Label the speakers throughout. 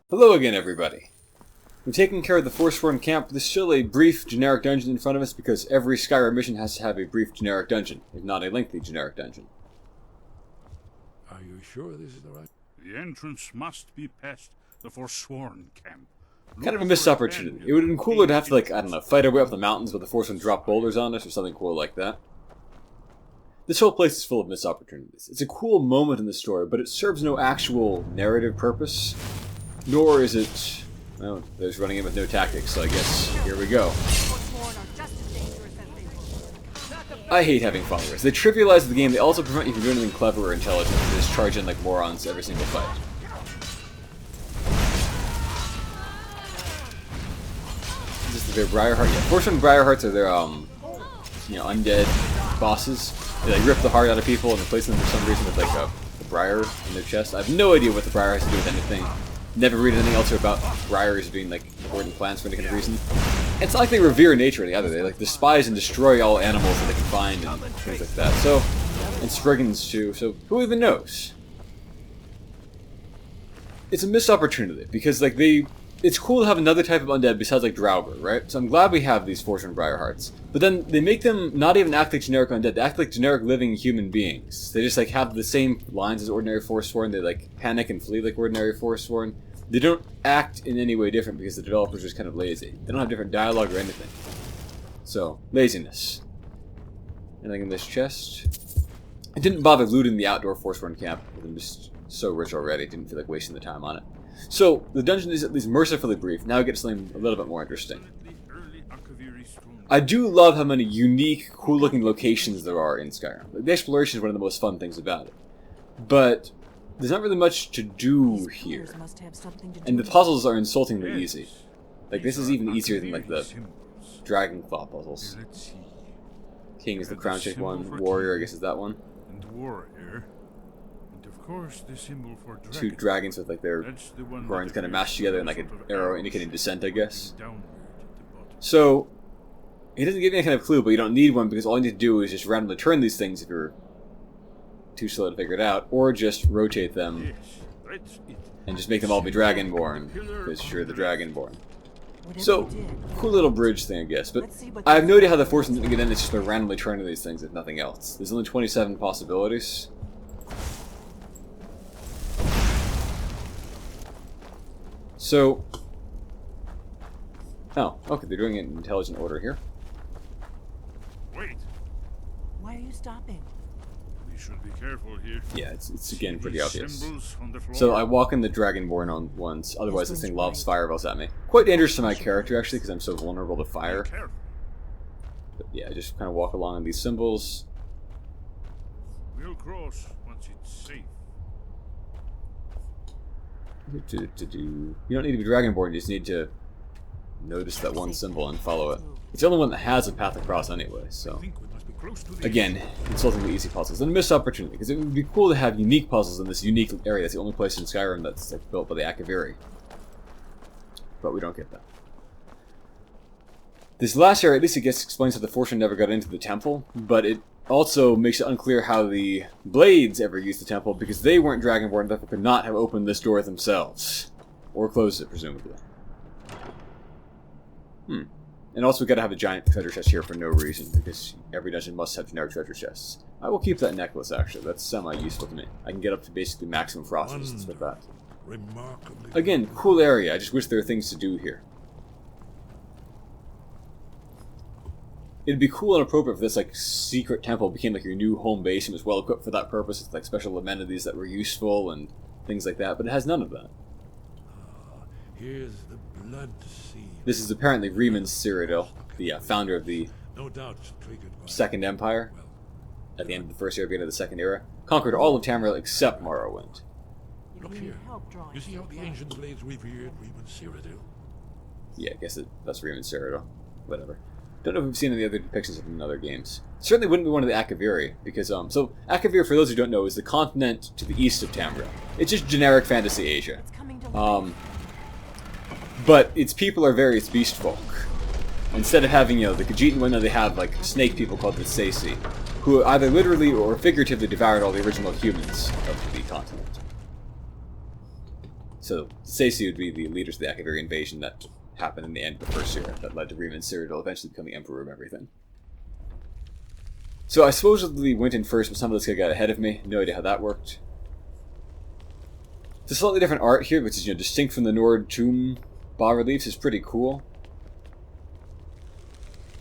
Speaker 1: Hello again, everybody. We've taken care of the Forsworn camp. There's still a brief generic dungeon in front of us because every Skyrim mission has to have a brief generic dungeon, if not a lengthy generic dungeon.
Speaker 2: Are you sure this is the right?
Speaker 3: The entrance must be past the Forsworn camp.
Speaker 1: Kind of a missed opportunity. It would have been cooler to have to, like, I don't know, fight our way up the mountains with the Forsworn drop boulders on us or something cool like that. This whole place is full of missed opportunities. It's a cool moment in the story, but it serves no actual narrative purpose. Nor is it... well, there's running in with no tactics, so I guess here we go. I hate having followers. They trivialize the game, they also prevent you from doing anything clever or intelligent. They just charge in like morons every single fight. Is this their Briarheart? Yeah, Forsworn Briarhearts are their, undead bosses. They like rip the heart out of people and replace them for some reason with like a briar in their chest. I have no idea what the briar has to do with anything. Never read anything else about briars being like important plants for any kind of reason. It's not like they revere nature either. They like despise and destroy all animals that they can find and things like that. So, and Spriggans too. So who even knows? It's a missed opportunity because like it's cool to have another type of undead besides like Draugr, right? So I'm glad we have these Forsworn Briarhearts. But then they make them not even act like generic undead, they act like generic living human beings. They just like have the same lines as ordinary Forsworn, they like panic and flee like ordinary Forsworn. They don't act in any way different because the developers are just kind of lazy. They don't have different dialogue or anything. So, laziness. Anything in this chest? I didn't bother looting the outdoor Forsworn camp because I'm just so rich already, didn't feel like wasting the time on it. So, the dungeon is at least mercifully brief. Now we get to something a little bit more interesting. I do love how many unique, cool-looking locations there are in Skyrim. The exploration is one of the most fun things about it. But there's not really much to do here. And the puzzles are insultingly easy. Like, this is even easier than, like, the Dragon Claw puzzles. King is the crown shaped one. Warrior, I guess, is that one.
Speaker 3: And warrior. And of course, the symbol for dragon.
Speaker 1: Two dragons with, like, their horns kind of mashed together and, like, an arrow indicating descent, I guess. So, it doesn't give you any kind of clue, but you don't need one because all you need to do is just randomly turn these things if you're too slow to figure it out, or just rotate them and just make them all be Dragonborn, because you're the Dragonborn. So, cool little bridge thing, I guess, but I have no idea how the Forsworn didn't get in, it's just by randomly turning these things, if nothing else. There's only 27 possibilities. So, oh, okay, they're doing it in intelligent order here.
Speaker 3: Wait.
Speaker 4: Why are you stopping?
Speaker 3: We should be careful here.
Speaker 1: Yeah, it's again pretty obvious.
Speaker 3: On the floor.
Speaker 1: So I walk in the Dragonborn on once, otherwise this thing lobs fireballs at me. Quite dangerous to my character actually, because I'm so vulnerable to fire. But yeah, just kind of walk along on these symbols.
Speaker 3: We'll cross once it's safe.
Speaker 1: You don't need to be Dragonborn, you just need to notice that one symbol and follow it. It's the only one that has a path across anyway, so... Again, insultingly easy puzzles. And a missed opportunity, because it would be cool to have unique puzzles in this unique area. It's the only place in Skyrim that's like, built by the Akaviri. But we don't get that. This last area, at least it gets explains how the Forsworn never got into the temple, but it also makes it unclear how the Blades ever used the temple, because they weren't Dragonborn, and therefore could not have opened this door themselves. Or closed it, presumably. And also, we gotta have a giant treasure chest here for no reason, because every dungeon must have generic treasure chests. I will keep that necklace, actually. That's semi-useful to me. I can get up to basically maximum frost resistance with that. Again, cool area. I just wish there were things to do here. It'd be cool and appropriate if this, like, secret temple became, like, your new home base and was well-equipped for that purpose, with, like, special amenities that were useful and things like that, but it has none of that.
Speaker 2: Here's the blood sea.
Speaker 1: This is apparently Riemann's Cyrodiil, the founder of the Second Empire, at the end of the First Era, beginning of the Second Era. Conquered all of Tamriel except Morrowind.
Speaker 2: Look here. You see how the ancient blades revered Riemann's Cyrodiil?
Speaker 1: Yeah, I guess that's Riemann's Cyrodiil. Whatever. Don't know if we've seen any other depictions of it in other games. Certainly wouldn't be one of the Akaviri, because, so, Akavir, for those who don't know, is the continent to the east of Tamriel. It's just generic fantasy Asia. But its people are various beast folk. Instead of having, the Khajiit and whatnot, they have, like, snake people called the Sasi, who either literally or figuratively devoured all the original humans of the continent. So Stacey would be the leaders of the Akaviri invasion that happened in the end of the first era, that led to Reman Cyrodiil eventually becoming emperor of everything. So I supposedly went in first, but some of this guy got ahead of me. No idea how that worked. It's a slightly different art here, which is distinct from the Nord tomb bas-reliefs. Is pretty cool.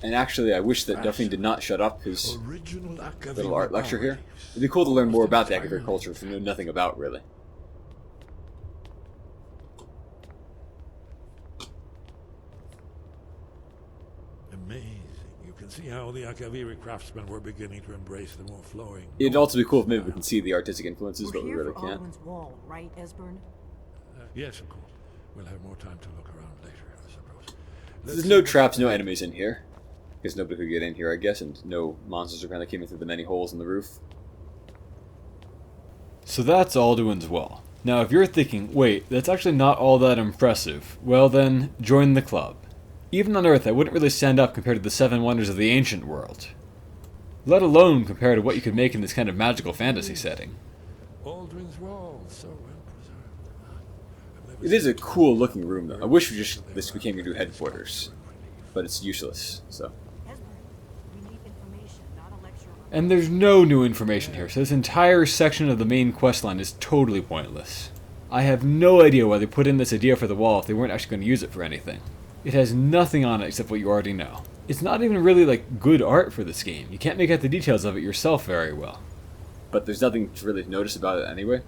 Speaker 1: And actually, I wish that Duffy did not shut up his little art lecture here. It'd be cool to learn more about the Akavir culture, which we know nothing about, really.
Speaker 2: Amazing. You can see how the Akaviri craftsmen were beginning to embrace the more flowing.
Speaker 1: It'd also be cool if maybe we can see the artistic influences, but we
Speaker 4: We're
Speaker 1: really
Speaker 4: here for
Speaker 1: can't.
Speaker 4: Alduin's wall, right, Esbern?
Speaker 2: Yes, of course. We'll have more time to look around later, I suppose.
Speaker 1: There's no traps, no enemies in here. Because nobody could get in here, I guess, and no monsters apparently came in through the many holes in the roof. So that's Alduin's wall. Now, if you're thinking, wait, that's actually not all that impressive, well then, join the club. Even on Earth, I wouldn't really stand up compared to the 7 wonders of the ancient world. Let alone compared to what you could make in this kind of magical fantasy setting.
Speaker 2: Alduin's wall, so well preserved.
Speaker 1: It is a cool looking room, though. I wish this became your new headquarters. But it's useless, so. And there's no new information here, so this entire section of the main questline is totally pointless. I have no idea why they put in this idea for the wall if they weren't actually going to use it for anything. It has nothing on it except what you already know. It's not even really like good art for this game. You can't make out the details of it yourself very well. But there's nothing to really notice about it anyway.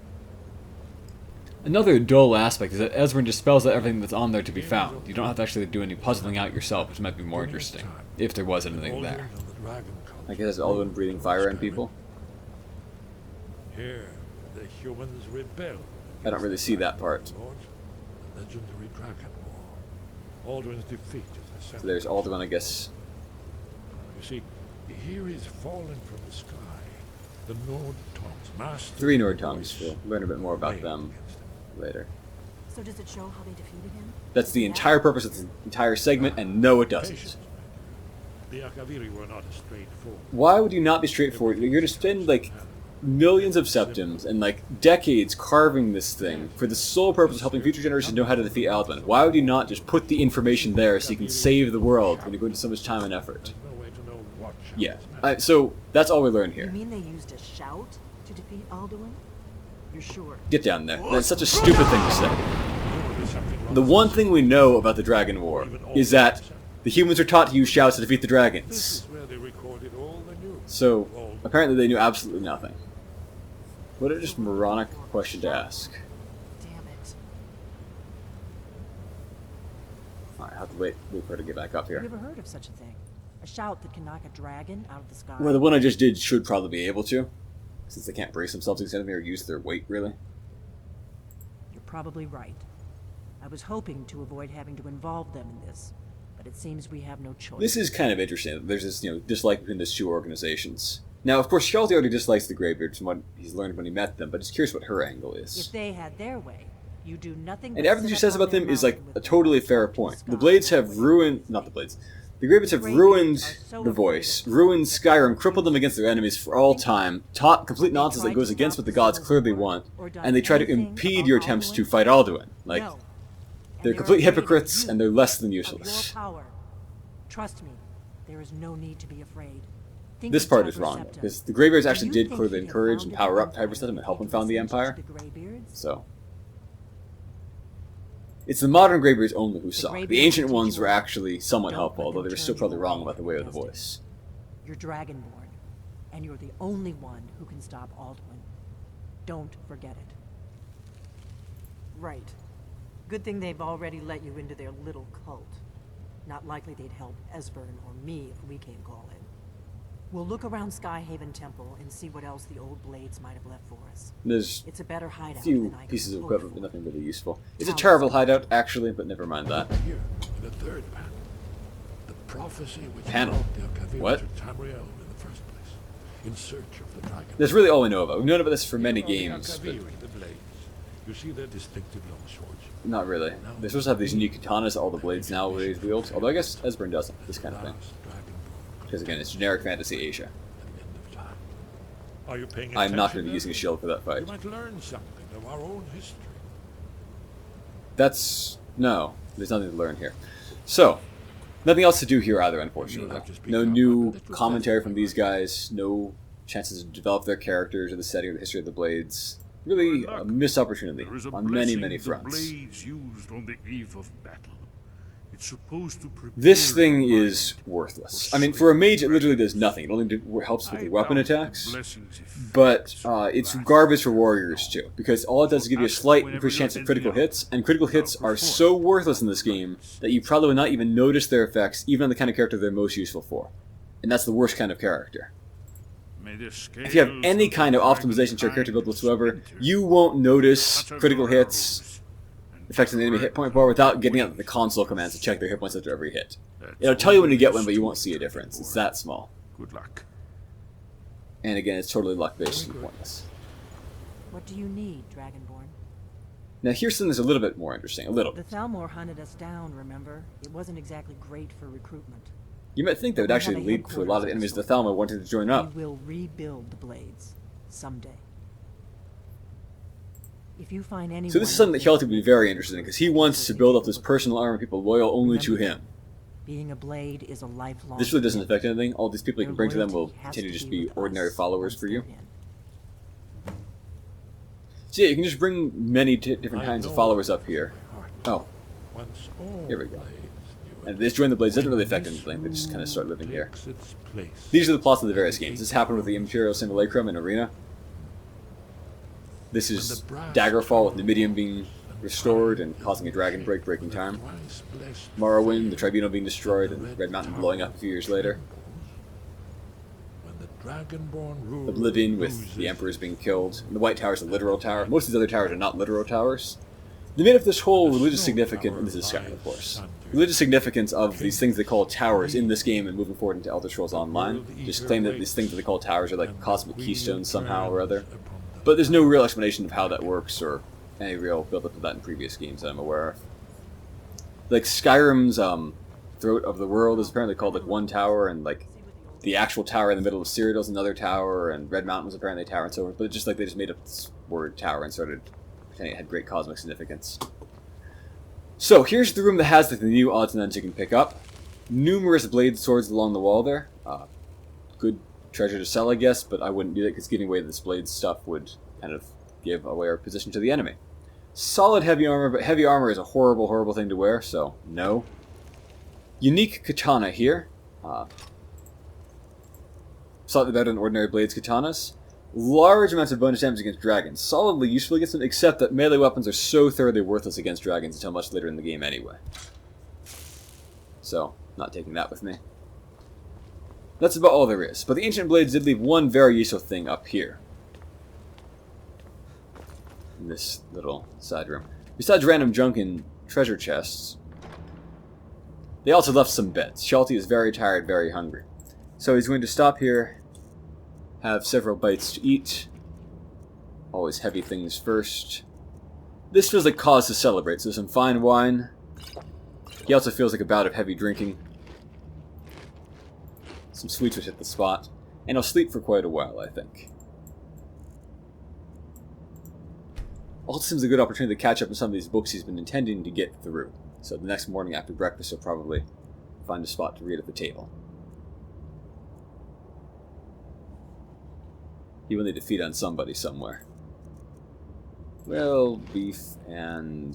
Speaker 1: Another dull aspect is that Esbern just spells out everything that's on there to be found. You don't have to actually do any puzzling out yourself, which might be more interesting, if there was anything there. I guess Alduin breathing fire on people.
Speaker 2: Here, the humans rebel.
Speaker 1: I don't really see that part.
Speaker 2: The legendary dragon war. Alduin's defeat is the
Speaker 1: So there's Alduin, I guess.
Speaker 2: You see, here is fallen from the sky. The Nord tongues, master.
Speaker 1: 3 Nord tongues. We'll learn a bit more about them later.
Speaker 4: So does it show how they defeated him?
Speaker 1: That's the entire purpose of the entire segment, and no, it doesn't.
Speaker 2: The Akaviri were not a straightforward.
Speaker 1: Why would you not be straightforward? You're going to spend, like, millions of septims and, like, decades carving this thing for the sole purpose of helping future generations know how to defeat Alduin. Why would you not just put the information there so you can save the world when you go into so much time and effort? Yeah. So, that's all we learn
Speaker 4: You
Speaker 1: here.
Speaker 4: mean they used a shout to defeat Alduin? You're sure?
Speaker 1: Get down there. That's such a stupid thing to say. The one thing we know about the Dragon War is that the humans are taught to use shouts to defeat the dragons. So, apparently they knew absolutely nothing. What a just moronic question to ask.
Speaker 4: Damn it.
Speaker 1: Alright, I have to wait for her to get back up
Speaker 4: Have you
Speaker 1: here.
Speaker 4: ever heard of such a thing? A shout that can knock a dragon out of the sky?
Speaker 1: Well, the one I just did should probably be able to, since they can't brace themselves against anything or use their weight, really.
Speaker 4: You're probably right. I was hoping to avoid having to involve them in this, but it seems we have no choice.
Speaker 1: This is kind of interesting. There's this, dislike between these 2 organizations. Now, of course, Hjalti already dislikes the Greybeards from what he's learned when he met them, but he's curious what her angle is.
Speaker 4: If they had their way, you do nothing.
Speaker 1: And
Speaker 4: but
Speaker 1: everything
Speaker 4: sit
Speaker 1: she says
Speaker 4: up on
Speaker 1: about them
Speaker 4: their
Speaker 1: is, like,
Speaker 4: mountain
Speaker 1: a
Speaker 4: with
Speaker 1: totally
Speaker 4: torches
Speaker 1: fair
Speaker 4: up in
Speaker 1: point.
Speaker 4: sky.
Speaker 1: The Blades have ruined... Not the Blades. The Greybeards have ruined the voice, ruined Skyrim, crippled them against their enemies for all time, taught complete nonsense that goes against what the gods clearly want, and they try to impede your attempts to fight Alduin. Like,
Speaker 4: No.
Speaker 1: they're
Speaker 4: And
Speaker 1: complete
Speaker 4: afraid of
Speaker 1: hypocrites,
Speaker 4: you,
Speaker 1: and they're less than
Speaker 4: of
Speaker 1: useless.
Speaker 4: your power. Trust me, there is no need to be afraid. Think
Speaker 1: This
Speaker 4: of
Speaker 1: part is
Speaker 4: Tiber's
Speaker 1: wrong,
Speaker 4: Septum.
Speaker 1: because the Greybeards
Speaker 4: Do
Speaker 1: actually
Speaker 4: you
Speaker 1: did
Speaker 4: think
Speaker 1: clearly
Speaker 4: he had
Speaker 1: encourage and
Speaker 4: founded
Speaker 1: power
Speaker 4: the
Speaker 1: up Tiber Septum and help him
Speaker 4: Empire
Speaker 1: found the
Speaker 4: to take
Speaker 1: Empire.
Speaker 4: the Greybeards?
Speaker 1: So, it's the modern Greybeards only who suck. The
Speaker 4: Greybeards
Speaker 1: ancient
Speaker 4: teach
Speaker 1: ones
Speaker 4: you
Speaker 1: were
Speaker 4: well.
Speaker 1: actually somewhat
Speaker 4: Don't
Speaker 1: helpful,
Speaker 4: let
Speaker 1: although
Speaker 4: them
Speaker 1: they were still
Speaker 4: turn
Speaker 1: probably
Speaker 4: you
Speaker 1: wrong
Speaker 4: away
Speaker 1: about the way of the
Speaker 4: against it.
Speaker 1: voice.
Speaker 4: You're Dragonborn, and you're the only one who can stop Alduin. Don't forget it. Right. Good thing they've already let you into their little cult. Not likely they'd help Esbern or me if we came calling. We'll look around Skyhaven Temple and see what else the old Blades might have left for us.
Speaker 1: There's
Speaker 4: It's a better hideout
Speaker 1: a few
Speaker 4: than I could
Speaker 1: pieces of
Speaker 4: hope
Speaker 1: equipment,
Speaker 4: for.
Speaker 1: but nothing really useful. It's a terrible hideout, actually, but never mind that.
Speaker 2: Here, in the 3rd panel, the prophecy which
Speaker 1: Panel?
Speaker 2: brought the Akaviri
Speaker 1: What?
Speaker 2: to Tamriel in the first place, in search of the dragon.
Speaker 1: That's really all we know about. We've known about this for many
Speaker 2: Here are the
Speaker 1: games, but
Speaker 2: Akaviri, the blades. You see their distinctive long swords.
Speaker 1: not really. They're supposed to have these unique katanas that all the blades nowadays wield, although I guess Esbern doesn't, this kind of thing.
Speaker 2: Last dragonborn,
Speaker 1: Because again, it's generic fantasy Asia.
Speaker 2: the end of time. Are you paying
Speaker 1: I'm not going to be
Speaker 2: attention,
Speaker 1: using a shield for that fight.
Speaker 2: You might learn something of our own history.
Speaker 1: that's... No, there's nothing to learn here. So, nothing else to do here either, unfortunately. No new commentary from these guys, no chances to develop their characters or the setting or the history of the Blades. Really a missed opportunity
Speaker 3: There is a
Speaker 1: on many,
Speaker 3: blessing
Speaker 1: many
Speaker 3: the
Speaker 1: fronts.
Speaker 3: blades used on the eve of battle. It's supposed to prepare
Speaker 1: This thing
Speaker 3: the
Speaker 1: is
Speaker 3: mind
Speaker 1: worthless.
Speaker 3: for
Speaker 1: I mean, for a mage, it
Speaker 3: swift
Speaker 1: literally does nothing. It only helps with
Speaker 3: I
Speaker 1: your weapon
Speaker 3: doubt the
Speaker 1: attacks.
Speaker 3: blessing's effect
Speaker 1: But
Speaker 3: will
Speaker 1: it's
Speaker 3: last
Speaker 1: garbage for warriors too, because all it does is give you a slight
Speaker 3: Whenever
Speaker 1: increased chance
Speaker 3: you're
Speaker 1: of critical
Speaker 3: in the
Speaker 1: hits, and critical hits are
Speaker 3: perform.
Speaker 1: so worthless in this game that you probably will not even notice their effects, even on the kind of character they're most useful for. And that's the worst kind of character.
Speaker 3: May the
Speaker 1: If you have
Speaker 3: scales
Speaker 1: any
Speaker 3: of
Speaker 1: kind of
Speaker 3: the
Speaker 1: optimization to your character build
Speaker 3: dragon's
Speaker 1: whatsoever,
Speaker 3: splinter
Speaker 1: you won't notice
Speaker 3: cut
Speaker 1: critical
Speaker 3: your
Speaker 1: hits,
Speaker 3: arrows and
Speaker 1: affecting the enemy hit point bar without getting out the console commands to check their hit points after every hit.
Speaker 3: That's
Speaker 1: It'll tell you when you get
Speaker 3: all
Speaker 1: one, but you
Speaker 3: there
Speaker 1: won't
Speaker 3: is
Speaker 1: see a
Speaker 3: to
Speaker 1: difference. It's
Speaker 3: for.
Speaker 1: that small.
Speaker 3: Good luck.
Speaker 1: And again, it's totally luck-based and pointless.
Speaker 4: What do you need, Dragonborn?
Speaker 1: Now here's something that's a little bit more interesting. A little
Speaker 4: The
Speaker 1: bit.
Speaker 4: Thalmor hunted us down, remember? It wasn't exactly great for recruitment.
Speaker 1: You might think that would
Speaker 4: We
Speaker 1: actually
Speaker 4: have a
Speaker 1: lead to a lot of
Speaker 4: headquarters
Speaker 1: enemies of
Speaker 4: of
Speaker 1: the Thalmor wanting to join up.
Speaker 4: We will rebuild the Blades. Someday. If you find anyone...
Speaker 1: So this is something that Hjalti would be very interested in, because he wants to build up this personal army of people loyal only to him.
Speaker 4: Being a Blade is a lifelong...
Speaker 1: This really doesn't
Speaker 4: commitment.
Speaker 1: affect anything. All these people you
Speaker 4: Their
Speaker 1: can bring to them will
Speaker 4: loyalty has
Speaker 1: continue to just
Speaker 4: be
Speaker 1: be
Speaker 4: with
Speaker 1: ordinary
Speaker 4: us
Speaker 1: followers
Speaker 4: once
Speaker 1: for you.
Speaker 4: they're in.
Speaker 1: So yeah, you can just bring many different
Speaker 2: I
Speaker 1: kinds of
Speaker 2: know
Speaker 1: followers up here. Oh,
Speaker 2: Once all
Speaker 1: Here we go.
Speaker 2: blades knew
Speaker 1: and
Speaker 2: it.
Speaker 1: this join the Blades doesn't really affect
Speaker 2: This
Speaker 1: anything. They just kind of start living here.
Speaker 2: takes its place.
Speaker 1: These are the plots of the various games. This happened with the Imperial Simulacrum in Arena. This is Daggerfall with Numidium being restored and causing a dragon breaking time.
Speaker 2: Twice blessed
Speaker 1: Morrowind, the Tribunal being destroyed, and Red Mountain blowing up a few years later.
Speaker 2: when the Dragonborn ruler
Speaker 1: Oblivion with
Speaker 2: loses
Speaker 1: the Emperors being killed. And the White Tower is a literal tower. Most of these other towers are not literal towers. They made up this whole religious significance, and this is Skyrim, of course. Religious significance of these things they call towers in this game and moving forward into Elder Scrolls Online. Just claim that these things that they call towers are like cosmic keystones somehow or other. But there's no real explanation of how that works or any real build-up of that in previous games that I'm aware of. Like Skyrim's Throat of the World is apparently called like one tower, and like the actual tower in the middle of Cyrodiil's another tower, and Red Mountain was apparently a tower and so forth. But it's just like they just made up this word tower and started pretending it had great cosmic significance. So here's the room that has like, the new odds and ends you can pick up. Numerous blade swords along the wall there. Good treasure to sell, I guess, but I wouldn't do that because giving away this blade stuff would kind of give away our position to the enemy. Solid heavy armor, but heavy armor is a horrible, horrible thing to wear, so no. Unique katana here. Slightly better than ordinary blades katanas. Large amounts of bonus damage against dragons. Solidly useful against them, except that melee weapons are so thoroughly worthless against dragons until much later in the game anyway. So, not taking that with me. That's about all there is. But the Ancient Blades did leave one very useful thing up here. In this little side room. Besides random junk and treasure chests, they also left some beds. Hjalti is very tired, very hungry. So he's going to stop here, have several bites to eat. Always heavy things first. This feels like cause to celebrate, so some fine wine. He also feels like a bout of heavy drinking. Some sweets would hit the spot. And he'll sleep for quite a while, I think. Also seems a good opportunity to catch up on some of these books he's been intending to get through. So the next morning after breakfast he'll probably find a spot to read at the table. He will need to feed on somebody somewhere. Well, beef and...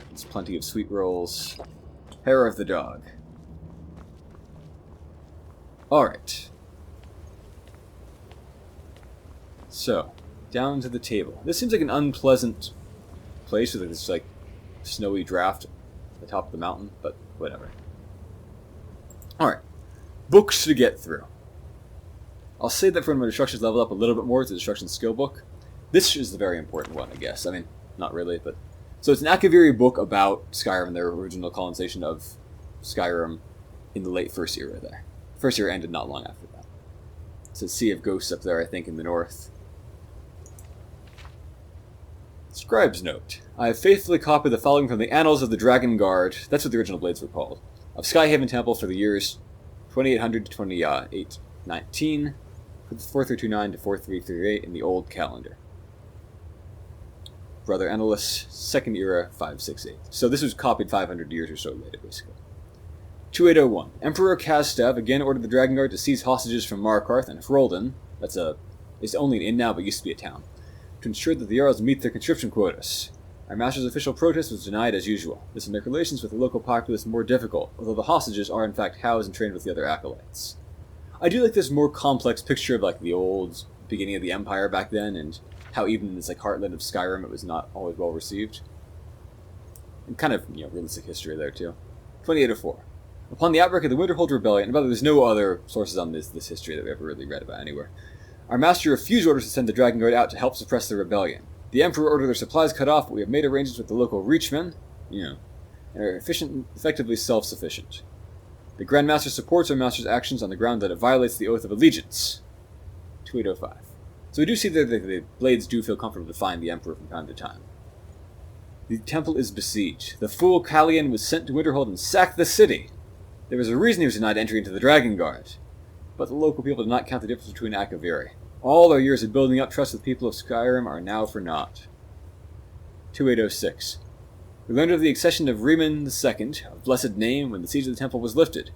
Speaker 1: there's plenty of sweet rolls. Hair of the dog. Alright. So, down to the table. This seems like an unpleasant place with this like snowy draft at the top of the mountain, but whatever. Alright. Books to get through. I'll say that for when my destructions level up a little bit more, it's a destruction skill book. This is the very important one, I guess. I mean, not really, but... So it's an Akaviri book about Skyrim and their original colonization of Skyrim in the late First Era there. First Era ended not long after that. It's a Sea of Ghosts up there, I think, in the north. Scribe's Note. I have faithfully copied the following from the Annals of the Dragon Guard, that's what the original blades were called, of Skyhaven Temple for the years 2800 to 2819, 4329 to 4338 in the old calendar. Brother Annals, 2nd era, 568. So this was copied 500 years or so later, basically. 2801. Emperor Kastav again ordered the Dragon Guard to seize hostages from Markarth and Hroldan, it's only an inn now but used to be a town, to ensure that the Jarls meet their conscription quotas. Our master's official protest was denied as usual. This will make relations with the local populace more difficult, although the hostages are in fact housed and trained with the other acolytes. I do like this more complex picture of like the old beginning of the Empire back then, and how even in this like heartland of Skyrim it was not always well received. And kind of, realistic history there too. 2804. Upon the outbreak of the Winterhold Rebellion, and by the way, there's no other sources on this history that we ever really read about anywhere, our master refused orders to send the Dragon Guard out to help suppress the rebellion. The Emperor ordered their supplies cut off, but we have made arrangements with the local reachmen, and are effectively self-sufficient. The Grand Master supports our master's actions on the ground that it violates the Oath of Allegiance. 2805. So we do see that the Blades do feel comfortable to find the Emperor from time to time. The temple is besieged. The fool Callian was sent to Winterhold and sacked the city. There was a reason he was denied entry into the Dragon Guard. But the local people did not count the difference between Akaviri. All our years of building up trust with the people of Skyrim are now for naught. 2806. We learned of the accession of Riemann II, of blessed name, when the siege of the temple was lifted.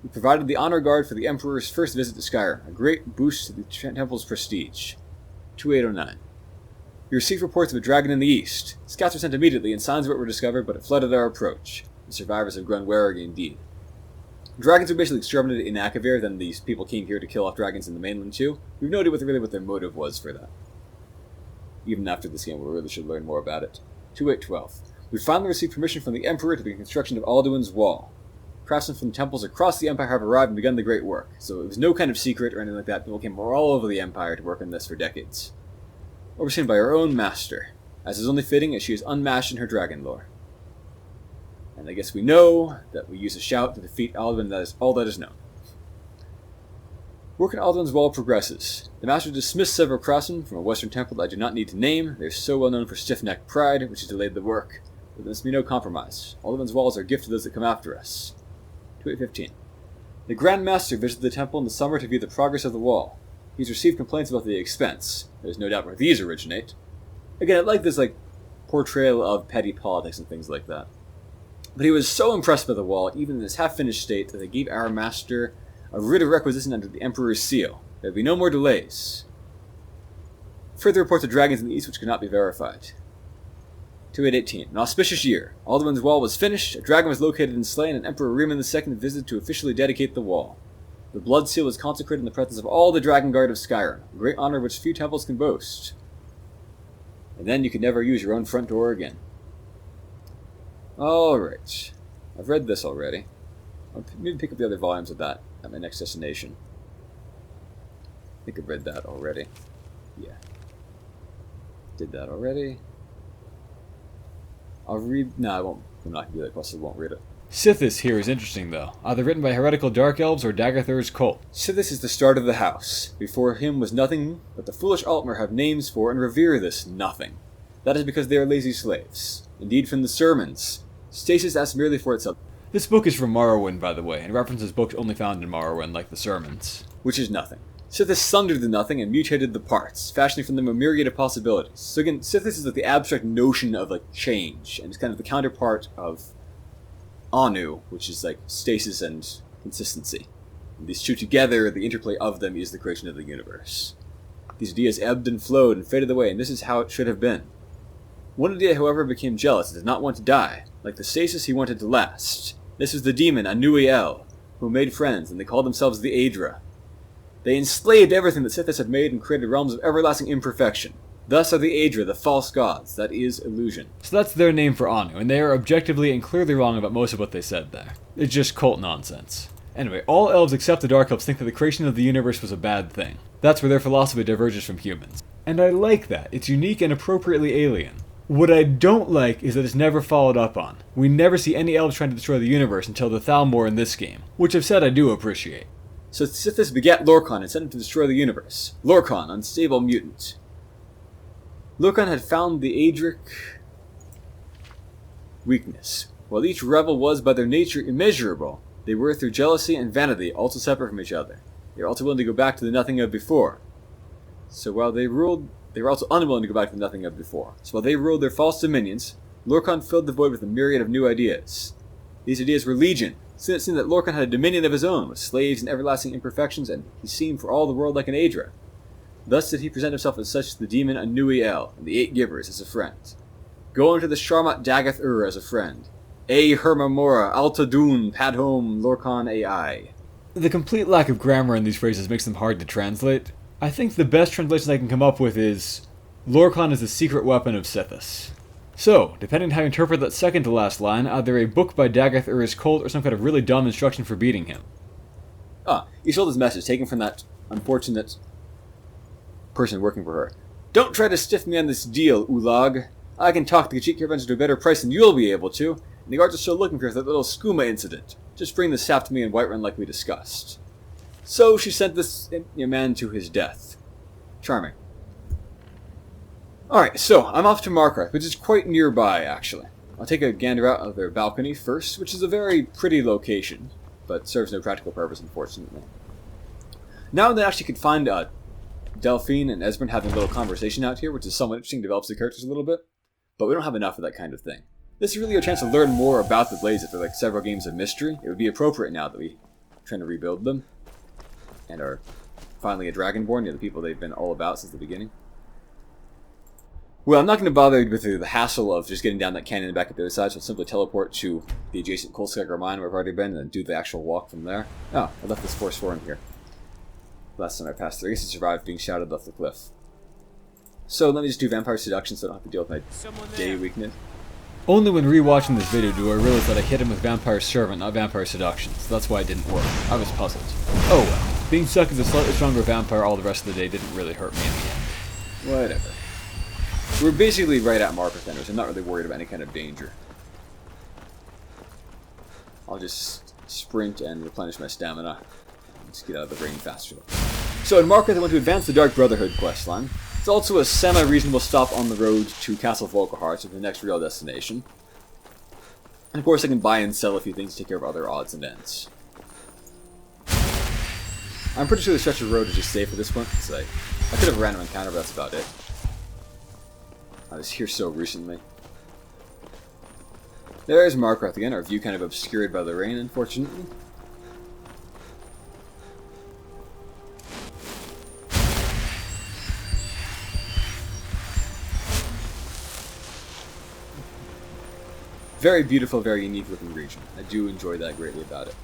Speaker 1: We provided the honor guard for the Emperor's first visit to Skyrim, a great boost to the temple's prestige. 2809. We received reports of a dragon in the east. Scouts were sent immediately, and signs of it were discovered, but it flooded our approach. The survivors have grown wary indeed. Dragons were basically exterminated in Akavir, then these people came here to kill off dragons in the mainland too. We've no idea what their motive was for that. Even after this game, we really should learn more about it. 2812. We finally received permission from the Emperor to begin construction of Alduin's Wall. Craftsmen from temples across the Empire have arrived and begun the great work, so it was no kind of secret or anything like that. People came from all over the Empire to work on this for decades. Overseen by our own master, as is only fitting as she is unmatched in her dragon lore. And I guess we know that we use a shout to defeat Alduin, that is all that is known. Work on Alduin's Wall progresses. The master dismissed several craftsmen from a western temple that I do not need to name. They are so well known for stiff-necked pride, which has delayed the work. But there must be no compromise. Alduin's walls are a gift to those that come after us. 2815. The Grand Master visited the temple in the summer to view the progress of the wall. He's received complaints about the expense. There's no doubt where these originate. Again, I like this portrayal of petty politics and things like that. But he was so impressed by the wall, even in its half-finished state, that they gave our master a writ of requisition under the Emperor's seal. There would be no more delays. Further reports of dragons in the east which could not be verified. 2818. An auspicious year. Alduin's Wall was finished, a dragon was located and slain, and Emperor Riemann II visited to officially dedicate the wall. The blood seal was consecrated in the presence of all the Dragon Guard of Skyrim, a great honor which few temples can boast. And then you could never use your own front door again. Alright. I've read this already. I'll maybe pick up the other volumes of that at my next destination. I think I've read that already. Yeah. Did that already. I'll read... No, I won't. I'm not going to do that, plus I won't read it. Sithis here is interesting, though. Either written by heretical Dark Elves or Daggerthur's cult. Sithis is the start of the house. Before him was nothing, but the foolish Altmer have names for and revere this nothing. That is because they are lazy slaves. Indeed, from the sermons. Stasis asks merely for itself. This book is from Morrowind, by the way, and references books only found in Morrowind, like the sermons. Which is nothing. Sithis sundered the nothing and mutated the parts, fashioning from them a myriad of possibilities. So again, Sithis is the abstract notion of change, and it's kind of the counterpart of Anu, which is stasis and consistency. And these two together, the interplay of them is the creation of the universe. These ideas ebbed and flowed and faded away, and this is how it should have been. One idea, however, became jealous and did not want to die. Like the stasis, he wanted to last. This was the demon Anuiel, who made friends, and they called themselves the Aedra. They enslaved everything that Sithis had made and created realms of everlasting imperfection. Thus are the Aedra, the false gods. That is illusion. So that's their name for Anu, and they are objectively and clearly wrong about most of what they said there. It's just cult nonsense. Anyway, all elves except the Dark Elves think that the creation of the universe was a bad thing. That's where their philosophy diverges from humans. And I like that. It's unique and appropriately alien. What I don't like is that it's never followed up on. We never see any elves trying to destroy the universe until the Thalmor in this game, which I've said I do appreciate. So Sithis begat Lorkhan and sent him to destroy the universe. Lorkhan, unstable mutant. Lorkhan had found the Aedric weakness. While each rebel was by their nature immeasurable, they were through jealousy and vanity also separate from each other. They were also willing to go back to the nothing of before. So while they ruled They were also unwilling to go back to nothing of before. So while they ruled their false dominions, Lorkhan filled the void with a myriad of new ideas. These ideas were legion, since it seemed that Lorkhan had a dominion of his own, with slaves and everlasting imperfections, and he seemed for all the world like an Aedra. Thus did he present himself as such to the demon Anui El, and the 8 Givers as a friend. Go unto the Sharmat Dagath Ur as a friend. A Hermamora, Altadun, Padhom, Lorkhan AI. The complete lack of grammar in these phrases makes them hard to translate. I think the best translation I can come up with is, Lorkhan is the secret weapon of Sithis. So, depending on how you interpret that second to last line, either a book by Dagath Ur's cult or some kind of really dumb instruction for beating him. He sold his message, taken from that unfortunate person working for her. Don't try to stiff me on this deal, Ulag. I can talk the Khajiit caravans to a better price than you'll be able to, and the guards are still looking for that little skooma incident. Just bring the sap to me in Whiterun like we discussed. So she sent this man to his death. Charming. Alright, so I'm off to Markarth, which is quite nearby, actually. I'll take a gander out of their balcony first, which is a very pretty location, but serves no practical purpose, unfortunately. Now they actually could find Delphine and Esbern having a little conversation out here, which is somewhat interesting, develops the characters a little bit, but we don't have enough of that kind of thing. This is really a chance to learn more about the Blades after like several games of mystery. It would be appropriate now that we're trying to rebuild them, and are finally a Dragonborn, the people they've been all about since the beginning. Well, I'm not going to bother with the hassle of just getting down that canyon and back up the other side, so I'll simply teleport to the adjacent Kolskegger mine where I've already been, and then do the actual walk from there. Oh, I left this Forsworn here. Last time I passed through. I guess I survived being shouted off the cliff. So let me just do Vampire Seduction so I don't have to deal with my day weakness. Only when rewatching this video do I realize that I hit him with Vampire Servant, not Vampire Seduction, so that's why it didn't work. I was puzzled. Oh well. Being stuck as a slightly stronger vampire all the rest of the day didn't really hurt me in the end. Whatever. We're basically right at Markarth, so I'm not really worried about any kind of danger. I'll just sprint and replenish my stamina. Just get out of the rain faster. So in Markarth I want to advance the Dark Brotherhood questline. It's also a semi-reasonable stop on the road to Castle Volkihar, so the next real destination. And of course I can buy and sell a few things to take care of other odds and ends. I'm pretty sure the stretch of road is just safe at this point, because I could have a random encounter, but that's about it. I was here so recently. There's Markarth again, our view kind of obscured by the rain, unfortunately. Very beautiful, very unique looking region. I do enjoy that greatly about it.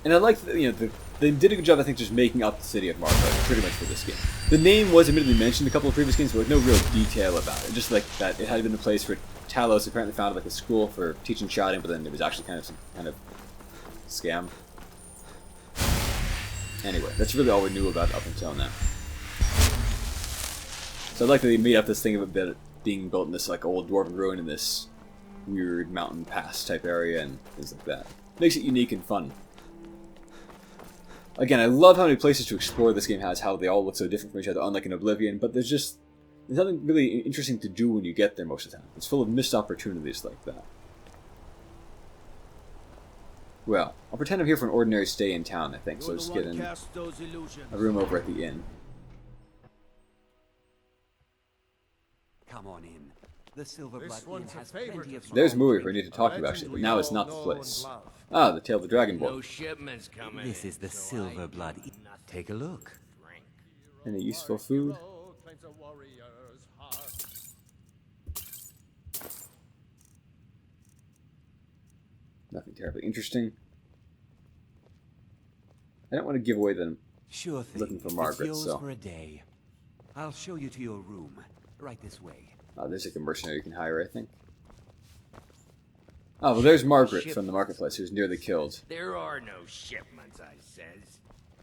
Speaker 1: And I like that, they did a good job, I think, just making up the city of Markarth, pretty much for this game. The name was admittedly mentioned in a couple of previous games, but with no real detail about it. Just like that it had been a place where Talos apparently founded like a school for teaching shouting, but then it was actually kind of some kind of scam. Anyway, that's really all we knew about it up until now. So I like that they made up this thing of it being built in this like old dwarven ruin in this weird mountain pass type area and things like that. Makes it unique and fun. Again, I love how many places to explore this game has, how they all look so different from each other, unlike in Oblivion, but there's nothing really interesting to do when you get there most of the time. It's full of missed opportunities like that. Well, I'll pretend I'm here for an ordinary stay in town, I think, so I'll just get in a room over at the inn.
Speaker 5: Come on in. The Silver Blood Inn has plenty of...
Speaker 1: There's Muri, who I need to talk to actually, but now it's not the place. Ah, the Tail of the Dragonborn.
Speaker 6: No shipments coming.
Speaker 5: This is the Silver Blood Inn. Take a look.
Speaker 1: Any useful food? Nothing terribly interesting. I don't want to give away that I'm
Speaker 5: Sure thing.
Speaker 1: looking for
Speaker 5: It's
Speaker 1: Margaret,
Speaker 5: yours
Speaker 1: so...
Speaker 5: for a day. I'll show you to your room. Right this way.
Speaker 1: there's like a mercenary you can hire, I think. Oh, well, there's Margaret from the marketplace, who's nearly killed.
Speaker 6: There are no shipments, I says.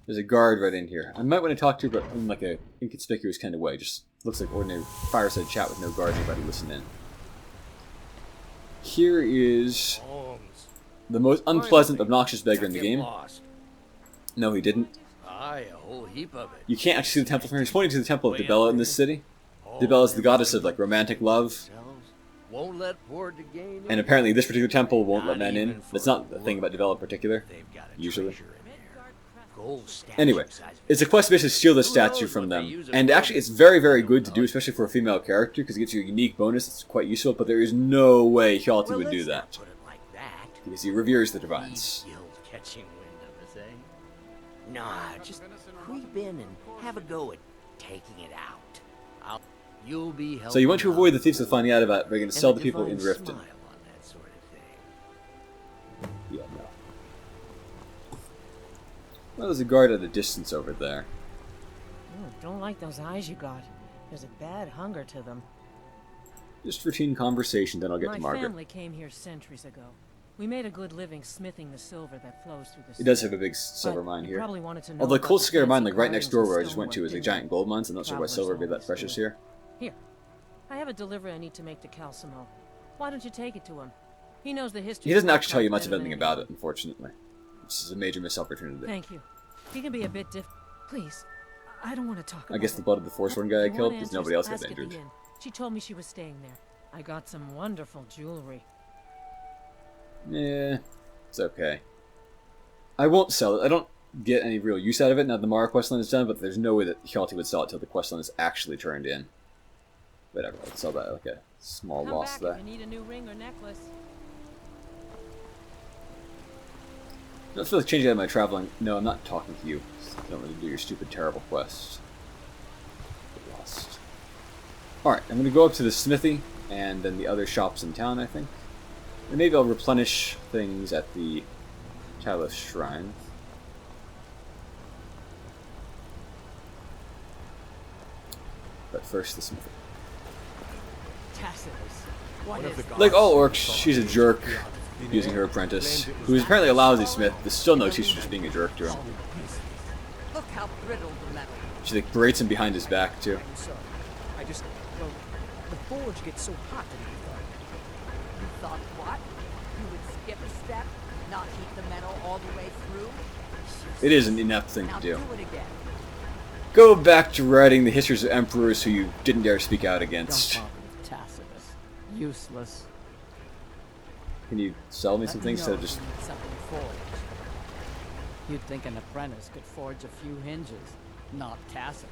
Speaker 1: There's a guard right in here. I might want to talk to her, but in like a inconspicuous kind of way. Just looks like ordinary fireside chat with no guard, anybody listen in. Here is the most unpleasant, obnoxious beggar in the game. No, he didn't.
Speaker 6: Aye, a whole heap of it.
Speaker 1: You can't actually see the temple from here. He's pointing to the temple of Dibella in this city. Dibella is the goddess of like romantic love.
Speaker 6: Won't let poor Degain in.
Speaker 1: And apparently this particular temple won't let men in. That's not the thing about Dibella in particular, usually.
Speaker 6: Of gold statue
Speaker 1: Anyway,
Speaker 6: size.
Speaker 1: it's a quest to basically steal the statue from them. And actually, it's very, very good to do, especially for a female character, because it gives you a unique bonus that's quite useful, but there is no way Hjalti
Speaker 6: Well,
Speaker 1: would do
Speaker 6: let's
Speaker 1: that.
Speaker 6: not put it like that.
Speaker 1: Because he reveres the Divines.
Speaker 6: These guild catching wind of us, eh? Nah, just creep in and have a go at taking it out. You'll be helping.
Speaker 1: So you want to avoid the thieves from finding out about it, but you're going to
Speaker 6: and
Speaker 1: sell
Speaker 6: a
Speaker 1: the people in
Speaker 6: divine
Speaker 1: Riften.
Speaker 6: smile on that sort of thing.
Speaker 1: Yeah, no. Well, there's a guard at a distance over there.
Speaker 7: Don't like those eyes you got. There's a bad hunger to them.
Speaker 1: Just routine conversation, then I'll get
Speaker 7: My
Speaker 1: to Margaret.
Speaker 7: family came here centuries ago. We made a good living smithing the silver that flows through the
Speaker 1: It does have a big silver mine here.
Speaker 7: Probably wanted to know
Speaker 1: Although
Speaker 7: about
Speaker 1: Cold
Speaker 7: the
Speaker 1: Scare mine,
Speaker 7: fancy
Speaker 1: like right next door where I just
Speaker 7: carvings
Speaker 1: went to, is
Speaker 7: and
Speaker 1: a giant gold mine, so I'm not sure why
Speaker 7: Travelers
Speaker 1: silver would be that
Speaker 7: always
Speaker 1: precious
Speaker 7: do.
Speaker 1: here.
Speaker 7: Here, I have a delivery I need to make to Calcimo. Why don't you take it to him? He knows the history.
Speaker 1: He doesn't
Speaker 7: of
Speaker 1: actually tell you
Speaker 7: Markarth
Speaker 1: much of
Speaker 7: better than
Speaker 1: anything about it,
Speaker 7: anyone.
Speaker 1: unfortunately. This is a major missed opportunity.
Speaker 7: Thank you. He can be a bit Please, I don't want to talk about
Speaker 1: I guess
Speaker 7: it.
Speaker 1: the blood of the Forsworn guy I
Speaker 7: If you
Speaker 1: killed,
Speaker 7: want
Speaker 1: because nobody else
Speaker 7: answers,
Speaker 1: got
Speaker 7: ask at the
Speaker 1: injured.
Speaker 7: inn. She told me she was staying there. I got some wonderful jewelry.
Speaker 1: Yeah, it's okay. I won't sell it. I don't get any real use out of it now the Mara questline is done, but there's no way that Hjalti would sell it till the questline is actually turned in. Whatever, I'll sell that like a small
Speaker 7: Come
Speaker 1: loss
Speaker 7: back
Speaker 1: there.
Speaker 7: if you need a new ring or necklace.
Speaker 1: I don't feel like changing out of my traveling. No, I'm not talking to you. I don't want to do your stupid, terrible quest. Get lost. Alright, I'm going to go up to the smithy, and then the other shops in town, I think. And maybe I'll replenish things at the Talos Shrine. But first, the smithy.
Speaker 7: Tacitus. What is
Speaker 1: Like all orcs, she's a jerk, using her apprentice, who is apparently a lousy smith, but still no excuse for just being a jerk to him.
Speaker 8: Look how brittle the metal.
Speaker 1: She like berates him behind his back, too.
Speaker 9: I'm sorry. I just, well, the forge gets so hot that
Speaker 8: You thought what? You would skip a step, not heat the metal all the way through?
Speaker 1: It is an inept thing
Speaker 8: Now
Speaker 1: to do.
Speaker 8: do it again.
Speaker 1: Go back to writing the histories of emperors who you didn't dare speak out against.
Speaker 7: Don't bother with Tacitus. Useless.
Speaker 1: Can you sell me some things instead of just...
Speaker 10: Something forged. You'd think an apprentice could forge a few hinges, not Tacitus.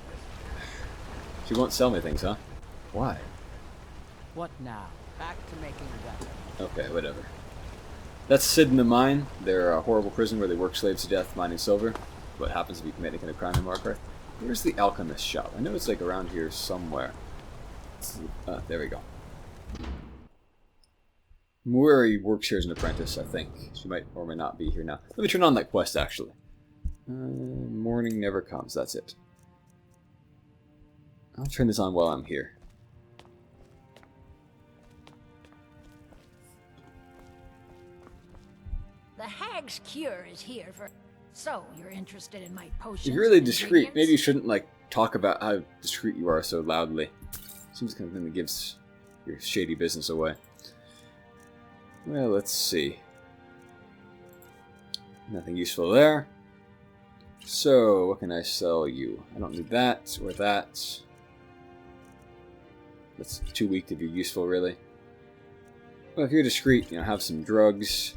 Speaker 1: She won't sell me things, huh? Why?
Speaker 10: What now? Back to making weapons.
Speaker 1: Okay, whatever. That's Sid in the mine. They're a horrible prison where they work slaves to death mining silver. What happens if you commit any kind of crime in Markarth? Where's the alchemist shop? I know it's like around here somewhere. There we go. Muri works here as an apprentice, I think. She might or may not be here now. Let me turn on that quest, actually. Morning never comes, that's it. I'll turn this on while I'm here.
Speaker 11: The Hag's Cure is here for... So, you're interested in my potions?
Speaker 1: If you're really
Speaker 11: and
Speaker 1: discreet, maybe you
Speaker 11: ingredients?
Speaker 1: shouldn't, like, talk about how discreet you are so loudly. Seems kind of thing that gives your shady business away. Well, let's see. Nothing useful there. So, what can I sell you? I don't need that or that. That's too weak to be useful, really. Well, if you're discreet, you know, have some drugs.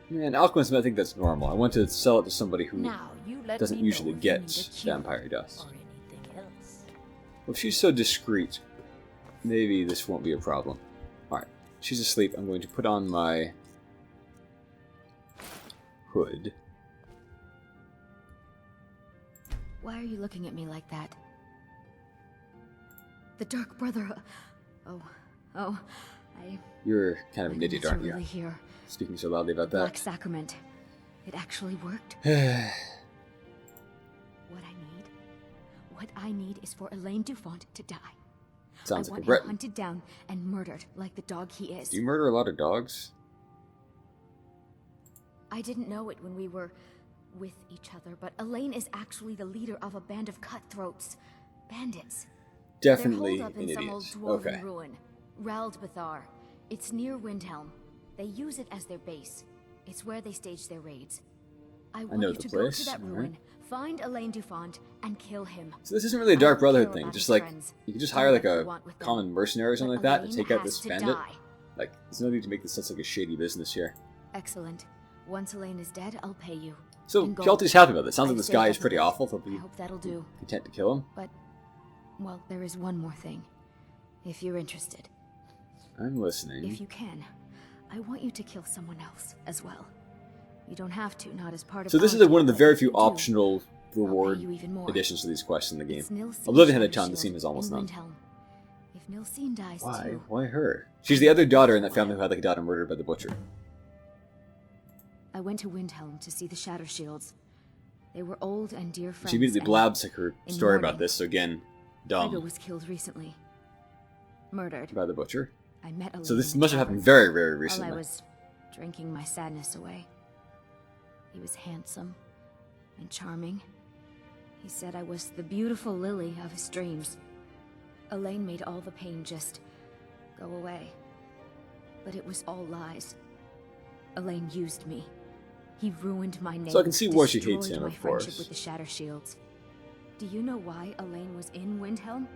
Speaker 1: Man, alchemist, I think that's normal. I want to sell it to somebody who
Speaker 11: Now, you let
Speaker 1: doesn't
Speaker 11: me know
Speaker 1: usually
Speaker 11: if you
Speaker 1: get
Speaker 11: need a cure
Speaker 1: vampire dust.
Speaker 11: or anything else.
Speaker 1: Well, if she's so discreet, maybe this won't be a problem. Alright, she's asleep. I'm going to put on my hood.
Speaker 12: Why are you looking at me like that? The Dark Brotherhood. Oh,
Speaker 1: You're kind of
Speaker 12: my
Speaker 1: an idiot,
Speaker 12: goodness,
Speaker 1: aren't
Speaker 12: you're
Speaker 1: you?
Speaker 12: really here.
Speaker 1: Speaking so loudly about
Speaker 12: Black
Speaker 1: that.
Speaker 12: Sacrament. It actually worked. What I need is for Elaine Dufont to die.
Speaker 1: Sounds
Speaker 12: I
Speaker 1: like a
Speaker 12: want
Speaker 1: Breton.
Speaker 12: him hunted down and murdered like the dog he is.
Speaker 1: Do you murder a lot of dogs?
Speaker 12: I didn't know it when we were with each other, but Elaine is actually the leader of a band of cutthroats. Bandits.
Speaker 1: Definitely
Speaker 12: They're holed up
Speaker 1: an
Speaker 12: in some old
Speaker 1: idiot.
Speaker 12: dwarven
Speaker 1: Okay.
Speaker 12: ruin. Raldbathar. It's near Windhelm. They use it as their base. It's where they stage their raids. I want
Speaker 1: know
Speaker 12: you
Speaker 1: the
Speaker 12: to
Speaker 1: place,
Speaker 12: go to that
Speaker 1: alright.
Speaker 12: ruin, Find Elaine Dufont and kill him.
Speaker 1: So this isn't really a Dark Brotherhood thing. Just like, you can just hire like a common mercenary or something like that to take out this bandit. Like, there's no need to make this such like a shady business here.
Speaker 12: Excellent. Once Elaine is dead, I'll pay you.
Speaker 1: So Hjalti's happy about this. Sounds like this guy is pretty awful. He'll be
Speaker 12: I hope that'll do.
Speaker 1: content to kill him.
Speaker 12: But, well, there is one more thing. If you're interested.
Speaker 1: I'm listening.
Speaker 12: If you can, I want you to kill someone else as well. You don't have to, not as part of.
Speaker 1: So this is like one of the very few optional reward additions to these quests in the game. Oblivion had a ton. This scene is almost none.
Speaker 12: If Nilsine dies
Speaker 1: Why?
Speaker 12: too.
Speaker 1: Why her? She's the other daughter in that family who had like a daughter murdered by the butcher.
Speaker 12: I went to Windhelm to see the Shatter Shields. They were old and dear friends.
Speaker 1: She immediately blabs like her story about this. So again, dumb.
Speaker 12: Frigga was killed recently. Murdered.
Speaker 1: By the butcher.
Speaker 12: I met Elaine
Speaker 1: so this
Speaker 12: in
Speaker 1: must
Speaker 12: the
Speaker 1: have happened
Speaker 12: tavern
Speaker 1: very, very recently.
Speaker 12: While I was drinking my sadness away. He was handsome and charming. He said I was the beautiful lily of his dreams. Elaine made all the pain just go away. But it was all lies. Elaine used me. He ruined my name.
Speaker 1: So I can see why she hates him,
Speaker 12: my
Speaker 1: of
Speaker 12: friendship
Speaker 1: course.
Speaker 12: with the Shatter Shields. Do you know why Elaine was in Windhelm?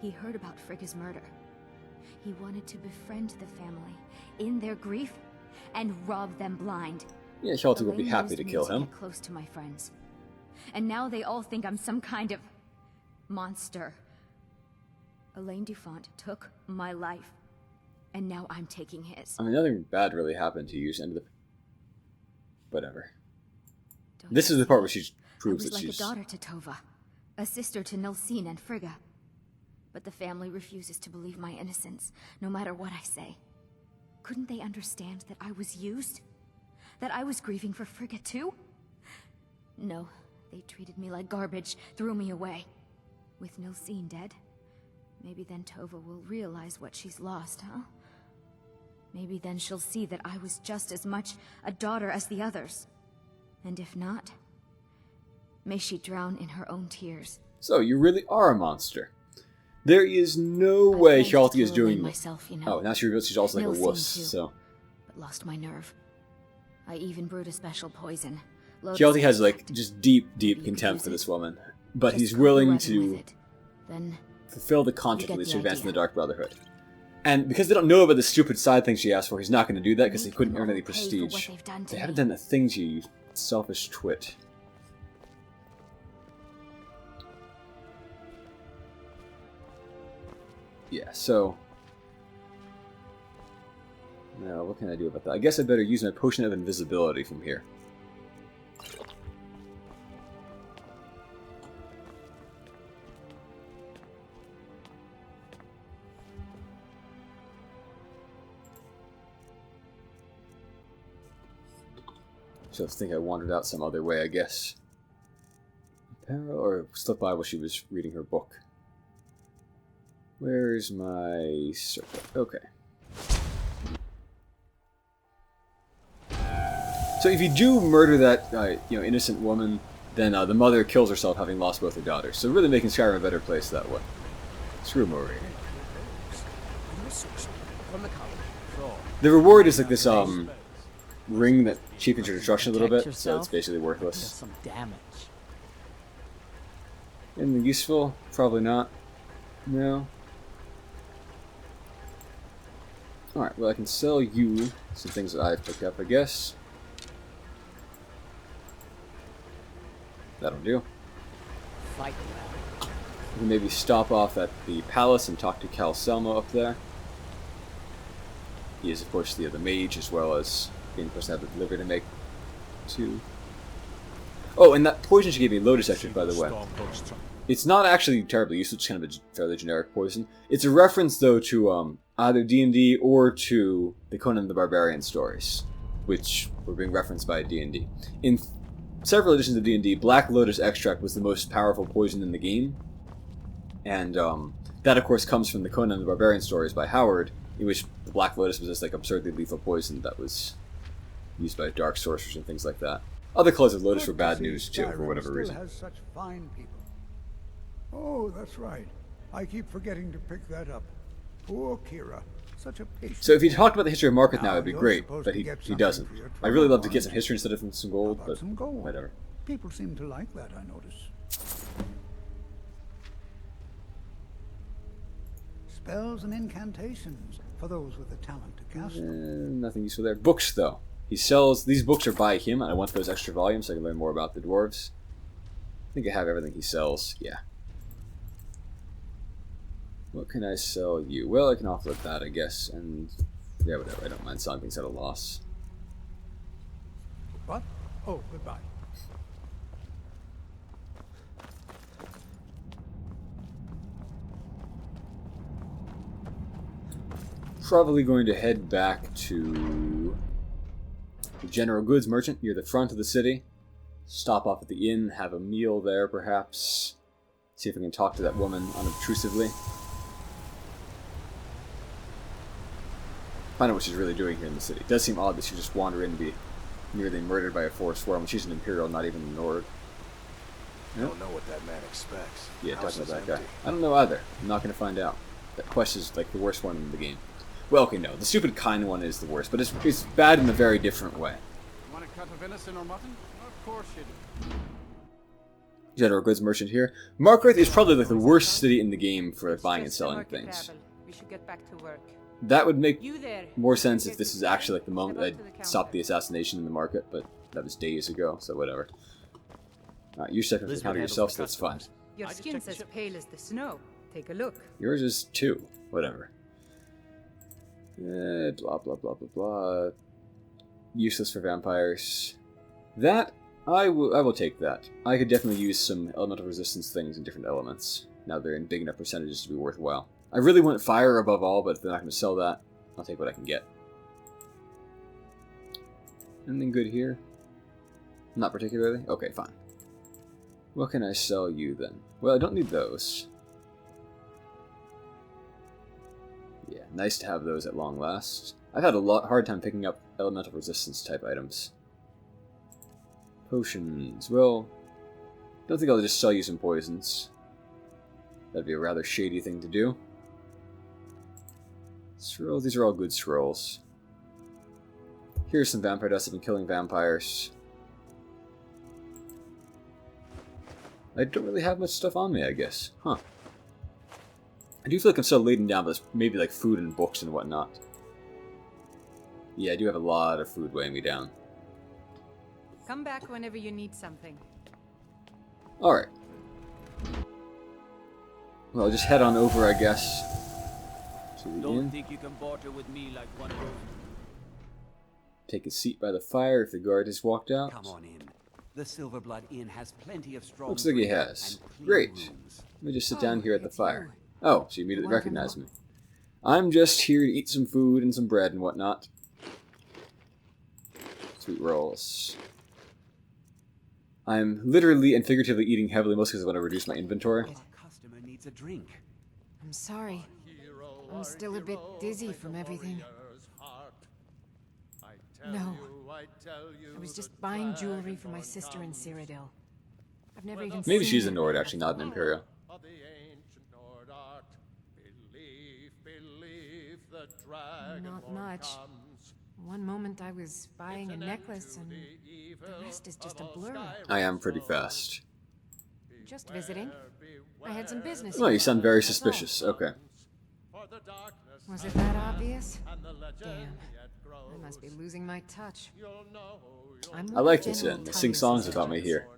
Speaker 12: He heard about Frigga's murder. He wanted to befriend the family in their grief and rob them blind.
Speaker 1: Yeah, Hjalti will be
Speaker 12: Elaine
Speaker 1: happy
Speaker 12: used
Speaker 1: to
Speaker 12: me
Speaker 1: kill
Speaker 12: to
Speaker 1: him.
Speaker 12: get close to my friends. And now they all think I'm some kind of monster. Elaine Dufont took my life. And now I'm taking his.
Speaker 1: I mean, nothing bad really happened to you. End of the... Whatever. This is the part where she proves that
Speaker 12: I was like
Speaker 1: she's...
Speaker 12: a daughter to Tova, a sister to Nilsine and Frigga. But the family refuses to believe my innocence, no matter what I say. Couldn't they understand that I was used? That I was grieving for Frigga too? No, they treated me like garbage, threw me away. With Nilsine dead, maybe then Tova will realize what she's lost, huh? Maybe then she'll see that I was just as much a daughter as the others. And if not, may she drown in her own tears.
Speaker 1: So, you really are a monster. There is no way Hjalti is doing this.
Speaker 12: You know.
Speaker 1: Oh, now she reveals she's also like a wuss, so...
Speaker 12: But lost my nerve. I even brewed a special poison.
Speaker 1: Hjalti has like just deep, deep contempt for this woman. But he's willing to fulfill the contract at least to advance in the Dark Brotherhood. And because they don't know about the stupid side thing she asked for, he's not going to do that because he couldn't earn any prestige. They haven't done a thing to you, selfish twit. Yeah, so... Now, what can I do about that? I guess I better use my potion of invisibility from here. She'll think I wandered out some other way, I guess. Or slipped by while she was reading her book. Where's my circle? Okay. So if you do murder that innocent woman, then the mother kills herself having lost both her daughters. So really making Skyrim a better place that way. Screw him over here. The reward is like this ring that cheapens your destruction a little bit, so it's basically worthless.
Speaker 10: Some damage.
Speaker 1: Anything useful? Probably not. No. Alright, well I can sell you some things that I've picked up, I guess. That'll do.
Speaker 10: Fight.
Speaker 1: We can maybe stop off at the palace and talk to Cal Selmo up there. He is, of course, the mage, as well as being the person I have the delivery to make too. Oh, and that poison she gave me, Lotus Extract, by the way. It's not actually terribly useful, it's kind of a fairly generic poison. It's a reference, though, to either D&D or to the Conan the Barbarian stories, which were being referenced by D&D. In several editions of D&D, Black Lotus Extract was the most powerful poison in the game. And that, of course, comes from the Conan the Barbarian stories by Howard, in which the Black Lotus was this like absurdly lethal poison that was used by dark sorcerers and things like that. Other colors of Lotus were bad news, too, for whatever reason.
Speaker 13: Has such fine people. Oh, that's right. I keep forgetting to pick that up. Poor Kira. Such a patient.
Speaker 1: So if he talked about the history of Markarth now, it'd be great, but he doesn't. I'd really love to get some history instead of some gold, but whatever.
Speaker 13: People seem to like that, I notice. Spells and incantations for those with the talent to cast them.
Speaker 1: Nothing useful there. Books, though. He sells... These books are by him, and I want those extra volumes so I can learn more about the dwarves. I think I have everything he sells. Yeah. What can I sell you? Well, I can offload that, I guess, and... yeah, whatever. I don't mind selling things at a loss.
Speaker 13: What? Oh, goodbye.
Speaker 1: Probably going to head back to the general goods merchant near the front of the city. Stop off at the inn, have a meal there, perhaps. See if I can talk to that woman unobtrusively. Find out what she's really doing here in the city. It does seem odd that she just wander in and be nearly murdered by a Forsworn when she's an Imperial, not even a Nord.
Speaker 14: I don't know what that man expects.
Speaker 1: Yeah,
Speaker 14: House
Speaker 1: talking about
Speaker 14: is
Speaker 1: that guy.
Speaker 14: empty.
Speaker 1: I don't know either. I'm not going to find out. That quest is like the worst one in the game. Well, okay, no. The stupid kind one is the worst, but it's bad in a very different way.
Speaker 15: Want a cut of venison or mutton? Of course you do.
Speaker 1: General goods merchant here. Markarth is probably like the worst city in the game for buying and selling things.
Speaker 8: We should get back to work.
Speaker 1: That would make
Speaker 8: You there.
Speaker 1: more sense if this is actually like the moment that I stopped the assassination in the market, but that was days ago, so whatever. Alright, you're second to the counter yourself, so that's fine.
Speaker 8: Your skin's as pale as the snow. Take a look.
Speaker 1: Yours is 2. Whatever. Blah, blah, blah, blah, blah. Useless for vampires. That, I will take that. I could definitely use some elemental resistance things in different elements. Now they're in big enough percentages to be worthwhile. I really want fire above all, but if they're not going to sell that, I'll take what I can get. Anything good here? Not particularly? Okay, fine. What can I sell you then? Well, I don't need those. Yeah, nice to have those at long last. I've had a hard time picking up elemental resistance type items. Potions. Well, don't think I'll just sell you some poisons. That'd be a rather shady thing to do. Scrolls. These are all good scrolls. Here's some vampire dust. I've been killing vampires. I don't really have much stuff on me, I guess. Huh. I do feel like I'm so laden down, but it's maybe like food and books and whatnot. Yeah, I do have a lot of food weighing me down.
Speaker 8: Come back whenever you need something.
Speaker 1: Alright. Well, just head on over, I guess. To the inn.
Speaker 10: Think you can barter with me like one of those.
Speaker 1: Take a seat by the fire if the guard has walked out.
Speaker 5: Come on in. The Silverblood Inn has plenty of strong.
Speaker 1: Looks like he
Speaker 5: drink
Speaker 1: has.
Speaker 5: and clean
Speaker 1: Great.
Speaker 5: rooms.
Speaker 1: Let me just sit down here at the fire. Oh, so you immediately recognize me. I'm just here to eat some food and some bread and whatnot. Sweet rolls. I'm literally and figuratively eating heavily, mostly because I want to reduce my inventory.
Speaker 5: Customer needs a drink.
Speaker 16: I'm sorry. I'm still a bit dizzy from everything. No. I was just buying jewelry for my sister in Cyrodiil. I've never even
Speaker 1: Maybe
Speaker 16: seen
Speaker 1: she's a
Speaker 16: it.
Speaker 1: Nord, actually, not an Imperial.
Speaker 16: Not much. One moment I was buying a necklace and the rest is just a blur.
Speaker 1: I am pretty fast.
Speaker 16: Just visiting. I had some business.
Speaker 1: Oh, you sound very
Speaker 16: That's all.
Speaker 1: suspicious. Okay.
Speaker 16: Was it that obvious? Damn. I must be losing my touch.
Speaker 1: I like this inn. They sing songs about me here.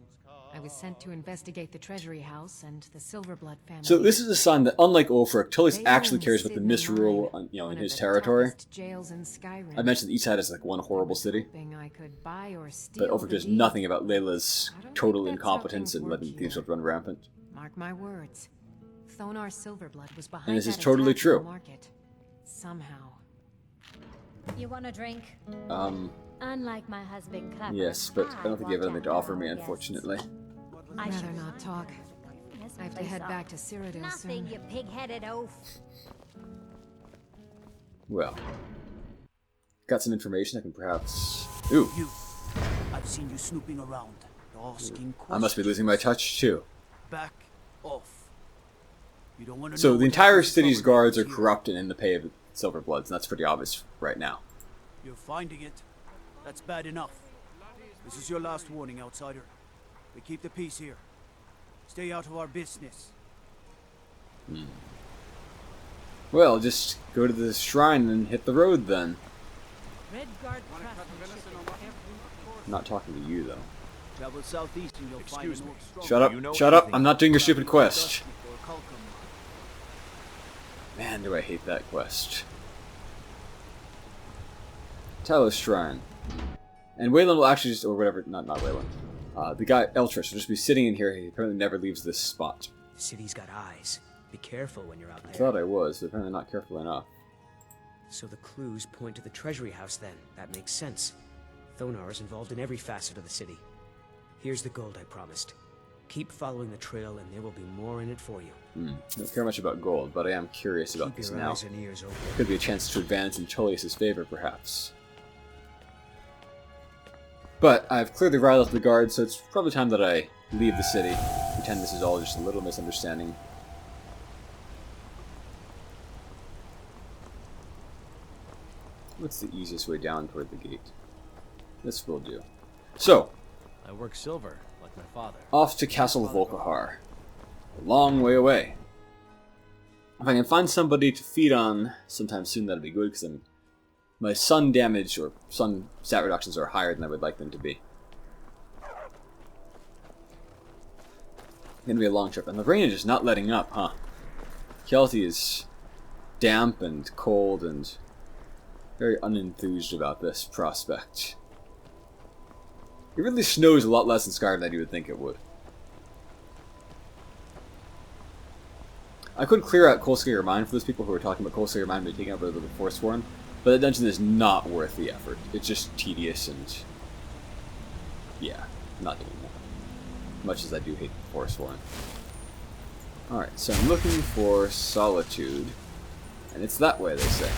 Speaker 16: I was sent to investigate the Treasury House and the Silverblood family.
Speaker 1: So this is a sign that, unlike Ulfric, Tullius actually cares about the misrule, in his territory.
Speaker 16: Jails in Skyrim.
Speaker 1: I mentioned that each side is like one horrible city,
Speaker 16: I could buy or
Speaker 1: but
Speaker 16: steal
Speaker 1: Ulfric
Speaker 16: the
Speaker 1: does
Speaker 16: deed.
Speaker 1: nothing about Layla's total
Speaker 16: that's how
Speaker 1: incompetence
Speaker 16: things
Speaker 1: and letting
Speaker 16: work
Speaker 1: things
Speaker 16: here.
Speaker 1: run rampant.
Speaker 16: Mark my words. Thonar Silverblood was behind
Speaker 1: And this is
Speaker 16: that
Speaker 1: totally
Speaker 16: attack on the
Speaker 1: true.
Speaker 16: market. Somehow.
Speaker 11: You want a drink?
Speaker 17: Unlike my husband, Clever,
Speaker 1: Yes, but I don't think you have anything to offer me,
Speaker 17: guests.
Speaker 1: unfortunately.
Speaker 16: I'd rather not talk.
Speaker 11: Yes,
Speaker 16: I have to
Speaker 11: please
Speaker 16: head
Speaker 11: don't.
Speaker 16: back to Cyrodiil
Speaker 11: Nothing,
Speaker 16: soon.
Speaker 11: you pig-headed oaf.
Speaker 1: Well, got some information I can perhaps... Ooh,
Speaker 10: You. I've seen you snooping around, asking questions.
Speaker 1: I must be losing my touch too.
Speaker 10: Back off. You don't want to
Speaker 1: So
Speaker 10: know
Speaker 1: the
Speaker 10: what
Speaker 1: entire
Speaker 10: happens to
Speaker 1: city's
Speaker 10: Silverblood
Speaker 1: guards are
Speaker 10: here.
Speaker 1: corrupt and in the pay of Silverbloods, and that's pretty obvious right now.
Speaker 10: You're finding it. That's bad enough. This is your last warning, outsider.
Speaker 5: We keep the peace here. Stay out of our business.
Speaker 1: Well, just go to the shrine and hit the road then.
Speaker 8: Redguard
Speaker 1: I'm not talking to you though.
Speaker 5: Travel southeast and you'll find an orc strong.
Speaker 1: Shut up, shut up, I'm not doing your stupid quest. Man, do I hate that quest. Talos Shrine. And Waylon will actually just, or whatever, not Waylon. The guy, Eltrus, will just be sitting in here. He apparently never leaves this spot.
Speaker 9: The city's got eyes. Be careful when you're out there.
Speaker 1: I thought I was, but apparently not careful enough.
Speaker 9: So the clues point to the treasury house then. That makes sense. Thonar is involved in every facet of the city. Here's the gold I promised. Keep following the trail and there will be more in it for you.
Speaker 1: Don't care much about gold, but I am curious about this now.
Speaker 9: Eyes and ears open.
Speaker 1: Could be a chance to advance in Tullius' favor, perhaps. But I've clearly riled up the guards, so it's probably time that I leave the city. Pretend this is all just a little misunderstanding. What's the easiest way down toward the gate? This will do. So,
Speaker 18: I work silver, like my father.
Speaker 1: Off to Castle Volkihar. A long way away. If I can find somebody to feed on sometime soon, that'd be good, because my sun damage or sun stat reductions are higher than I would like them to be. Gonna be a long trip, and the rain is just not letting up, huh? Hjalti is damp and cold and very unenthused about this prospect. It really snows a lot less in Skyrim than you would think it would. I could clear out Skyrim Mine for those people who are talking about Skyrim Mine being taken over by the Forsworn, but that dungeon is not worth the effort. It's just tedious and... yeah, not doing that. Much as I do hate the Forsworn. Alright, so I'm looking for Solitude, and it's that way, they say.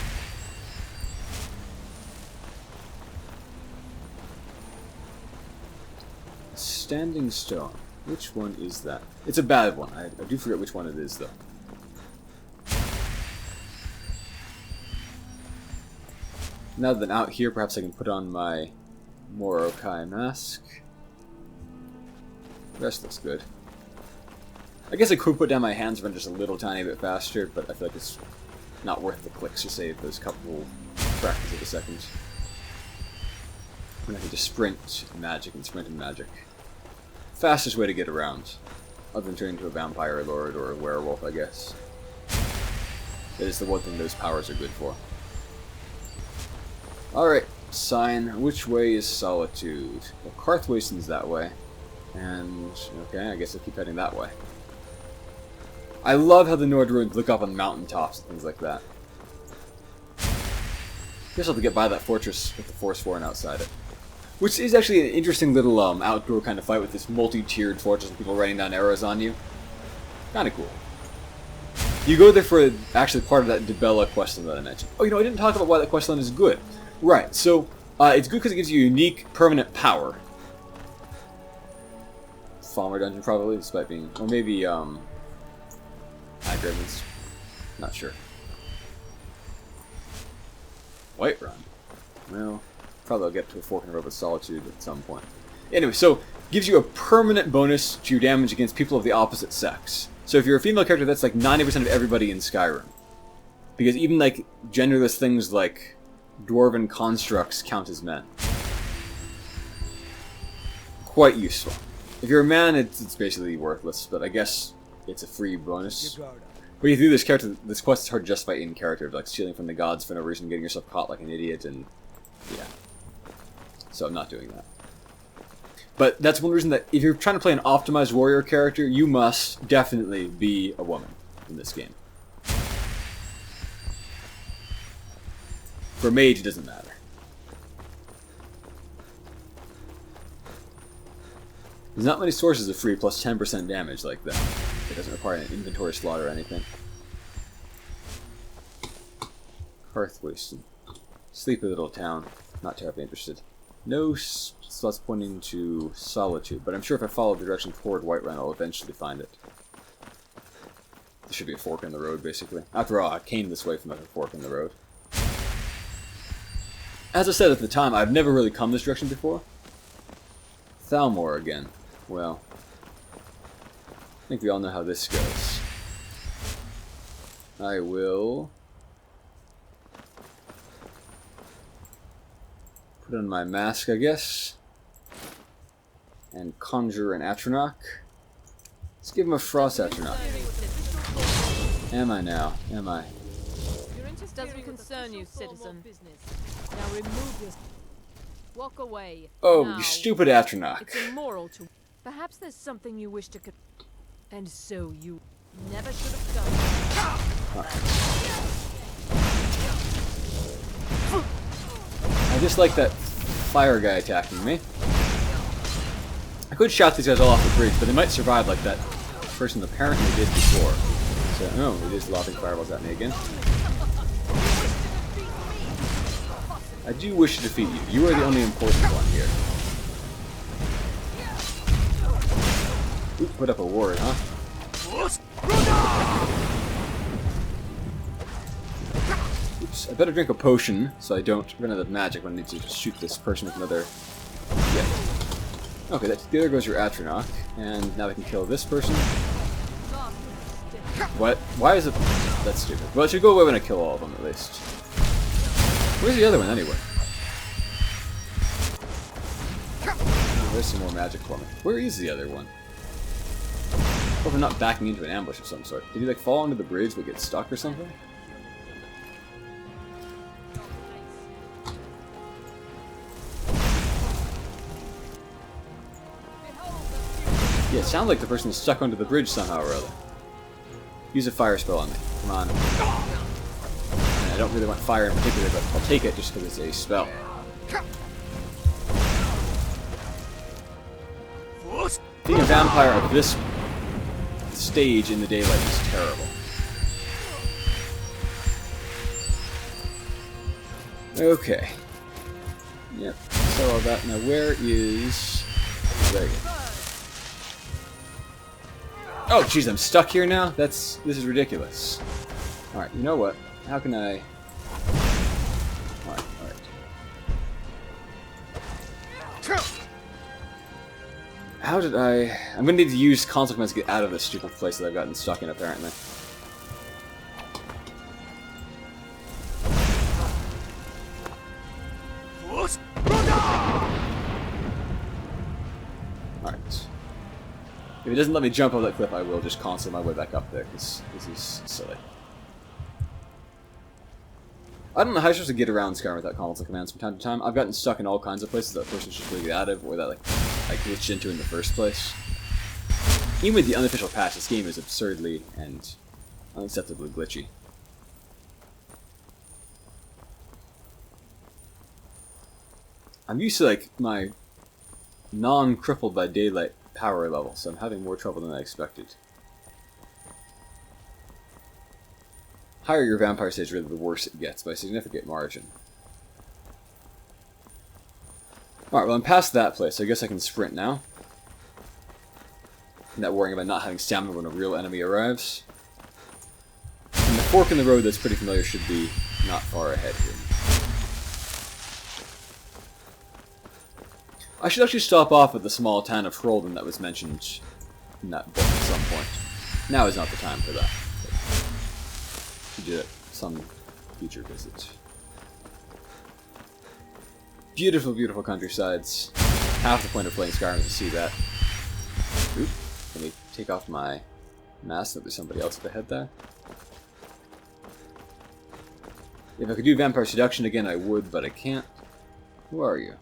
Speaker 1: Standing Stone. Which one is that? It's a bad one. I do forget which one it is, though. Now that I'm out here, perhaps I can put on my Morokai mask. The rest looks good. I guess I could put down my hands run just a little tiny bit faster, but I feel like it's not worth the clicks to save those couple fractions of a second. And I can just sprint magic and sprint and magic. Fastest way to get around, other than turning into a vampire lord or a werewolf, I guess. That is the one thing those powers are good for. Alright, sign. Which way is Solitude? Well, Karthwasten's that way. And, okay, I guess I'll keep heading that way. I love how the Nord ruins look up on mountaintops and things like that. Guess I'll have to get by that fortress with the Forsworn outside it. Which is actually an interesting little outdoor kind of fight with this multi-tiered fortress and people raining down arrows on you. Kinda cool. You go there for actually part of that Dibella questline that I mentioned. Oh, you know, I didn't talk about why that questline is good. Right, so it's good because it gives you unique, permanent power. Falmer dungeon, probably, despite being... or maybe, Hagrid's. Not sure. Whiterun. Well... probably I'll get to a fork in the road with Solitude at some point. Anyway, so, gives you a permanent bonus to your damage against people of the opposite sex. So if you're a female character, that's like 90% of everybody in Skyrim. Because even like genderless things like dwarven constructs count as men. Quite useful. If you're a man, it's basically worthless, but I guess it's a free bonus. But you do this character, this quest is hard to justify in character, like stealing from the gods for no reason, getting yourself caught like an idiot, and yeah. So I'm not doing that. But that's one reason that if you're trying to play an optimized warrior character, you must definitely be a woman in this game. For mage, it doesn't matter. There's not many sources of free plus 10% damage like that. It doesn't require an inventory slot or anything. Karthwasten. Sleepy little town. Not terribly interested. No slots pointing to Solitude, but I'm sure if I follow the direction toward Whiterun, I'll eventually find it. There should be a fork in the road, basically. After all, I came this way from a fork in the road. As I said at the time, I've never really come this direction before. Thalmor again. Well, I think we all know how this goes. I will put on my mask, I guess, and conjure an Atronach. Let's give him a Frost Atronach. Am I now? Am I?
Speaker 7: Your interest doesn't concern you, citizen. Now remove your... Walk away.
Speaker 1: Oh,
Speaker 7: now.
Speaker 1: you stupid Atronach.
Speaker 7: It's immoral to... Perhaps there's something you wish to... And so you never should have done it.
Speaker 1: I just like that fire guy attacking me. I could shout these guys all off the bridge, but they might survive like that person apparently did before. So, oh, he just lobbing fireballs at me again. I do wish to defeat you. You are the only important one here. Ooh, put up a ward, huh? Oops, I better drink a potion so I don't run out of magic when I need to shoot this person with another gift. Okay, there goes your Atronach, and now I can kill this person. What? Why is it... That's stupid. Well, it should go away when I kill all of them, at least. Where's the other one, anyway? Oh, there's some more magic for me. Where is the other one? Hope I'm not backing into an ambush of some sort. Did he, like, fall onto the bridge but get stuck or something? Yeah, it sounds like the person is stuck onto the bridge somehow or other. Use a fire spell on me. Come on. I don't really want fire in particular, but I'll take it just because it's a spell. Being a vampire at this stage in the daylight is terrible. Okay. Yep, so all that. Now where is... There you go. Oh, jeez, I'm stuck here now? This is ridiculous. Alright, you know what? How can I... Alright. How did I... I'm gonna need to use consequence to get out of this stupid place that I've gotten stuck in, apparently. Alright. If it doesn't let me jump over that cliff, I will just console my way back up there, because this is silly. I don't know how you're supposed to get around Skyrim without console commands from time to time. I've gotten stuck in all kinds of places that a person should really get out of, or that I glitched into in the first place. Even with the unofficial patch, this game is absurdly and unacceptably glitchy. I'm used to, like, my non-crippled by daylight power level, so I'm having more trouble than I expected. Higher your vampire stage, really, the worse it gets, by a significant margin. Alright, well, I'm past that place, so I guess I can sprint now. I'm not worrying about not having stamina when a real enemy arrives. And the fork in the road that's pretty familiar should be not far ahead here. I should actually stop off at the small town of Hroldan that was mentioned in that book at some point. Now is not the time for that. We did some future visit. Beautiful, beautiful countrysides. Half the point of playing Skyrim is to see that. Oop, let me take off my mask so there's somebody else at the head there. If I could do Vampire Seduction again, I would, but I can't. Who are you?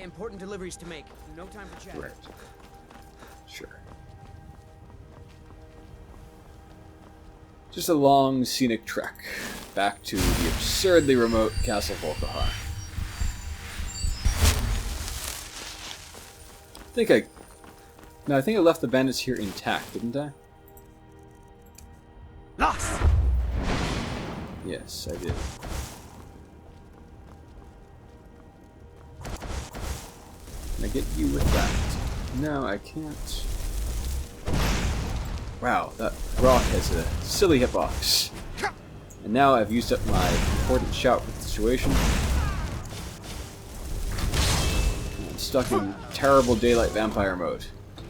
Speaker 9: Important deliveries to make. No time for chat.
Speaker 1: Right. Sure. Just a long, scenic trek back to the absurdly remote Castle Volkihar. I think I left the bandits here intact, didn't I?
Speaker 9: Lost!
Speaker 1: Yes, I did. Can I get you with that? No, I can't. Wow, that rock has a silly hitbox. And now I've used up my important shout for the situation. stuck in terrible daylight vampire mode.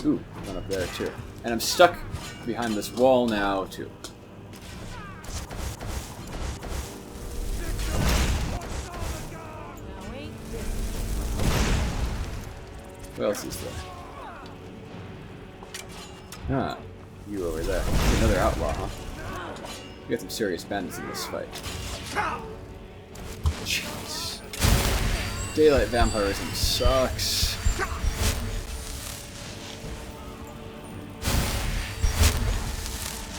Speaker 1: Ooh, one up there too. And I'm stuck behind this wall now too. What else is there? Ah, you over there. Another outlaw, huh? We got some serious bandits in this fight. Jeez. Daylight vampirism sucks.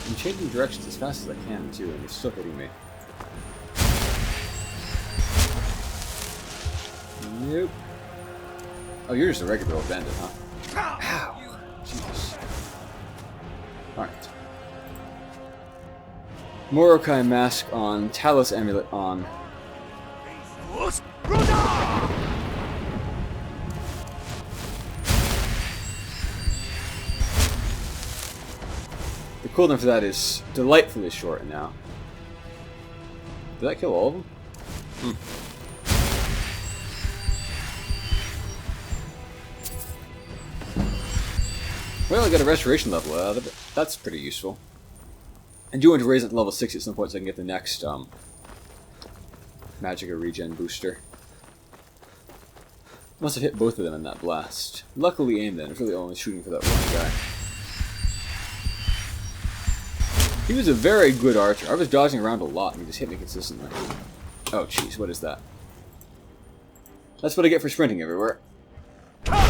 Speaker 1: I'm changing directions as fast as I can too, and they're still hitting me. Nope. Oh, you're just a regular old bandit, huh? Ow! Jeez. Alright. Morokai mask on, Talos amulet on. The cooldown for that is delightfully short now. Did that kill all of them? Well, I got a restoration level out of it. That's pretty useful. I do want to raise it to level 60 at some point so I can get the next Magicka regen booster. Must have hit both of them in that blast. Luckily aimed then, I was really only shooting for that one guy. He was a very good archer. I was dodging around a lot and he just hit me consistently. Oh jeez, what is that? That's what I get for sprinting everywhere. I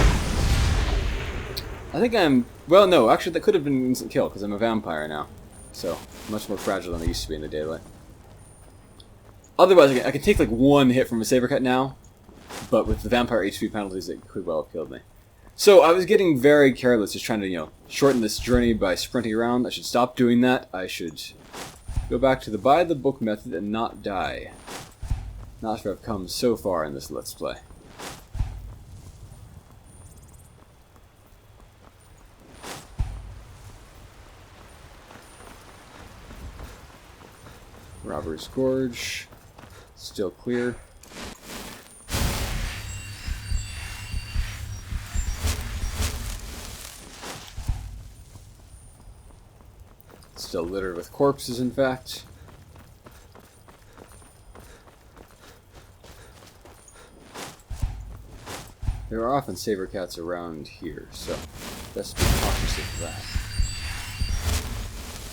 Speaker 1: think I'm... Well, no, actually that could have been an instant kill because I'm a vampire now. So, much more fragile than I used to be in the daylight. Otherwise, I can take like one hit from a saber cut now, but with the vampire HP penalties, it could well have killed me. So, I was getting very careless, just trying to, you know, shorten this journey by sprinting around. I should stop doing that. I should go back to the buy-the-book method and not die. Not sure I've come so far in this Let's Play. Robber's Gorge, still clear. Still littered with corpses, in fact. There are often saber cats around here, so best be cautious of that.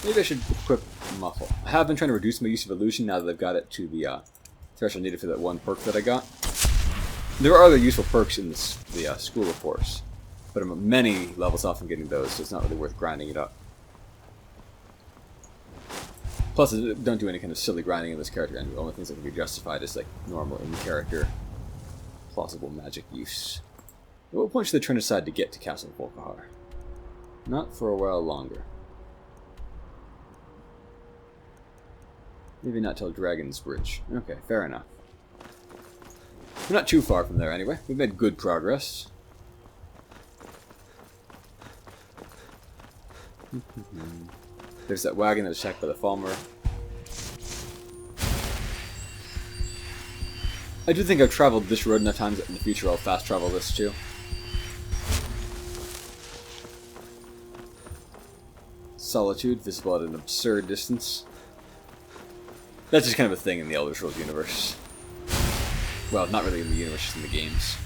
Speaker 1: Maybe I should equip Muffle. I have been trying to reduce my use of illusion now that I've got it to the threshold needed for that one perk that I got. There are other useful perks in this, the School of Force, but I'm many levels off from getting those, so it's not really worth grinding it up. Plus, I don't do any kind of silly grinding in this character, and the only things that can be justified is like normal in-character, plausible magic use. At what point should they turn aside to get to Castle Volkihar? Not for a while longer. Maybe not till Dragon's Bridge. Okay, fair enough. We're not too far from there anyway. We've made good progress. There's that wagon that was checked by the Falmer. I do think I've traveled this road enough times that in the future I'll fast travel this too. Solitude, visible at an absurd distance. That's just kind of a thing in the Elder Scrolls universe. Well, not really in the universe, just in the games.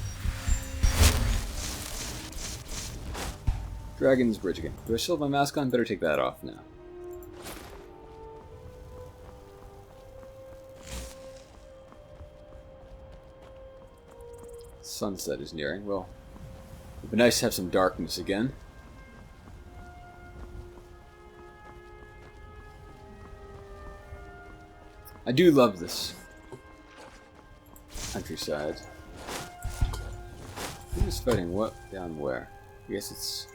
Speaker 1: Dragon's Bridge again. Do I still have my mask on? Better take that off now. Sunset is nearing. Well, it'd be nice to have some darkness again. I do love this countryside. Who's fighting what down where? I guess it's...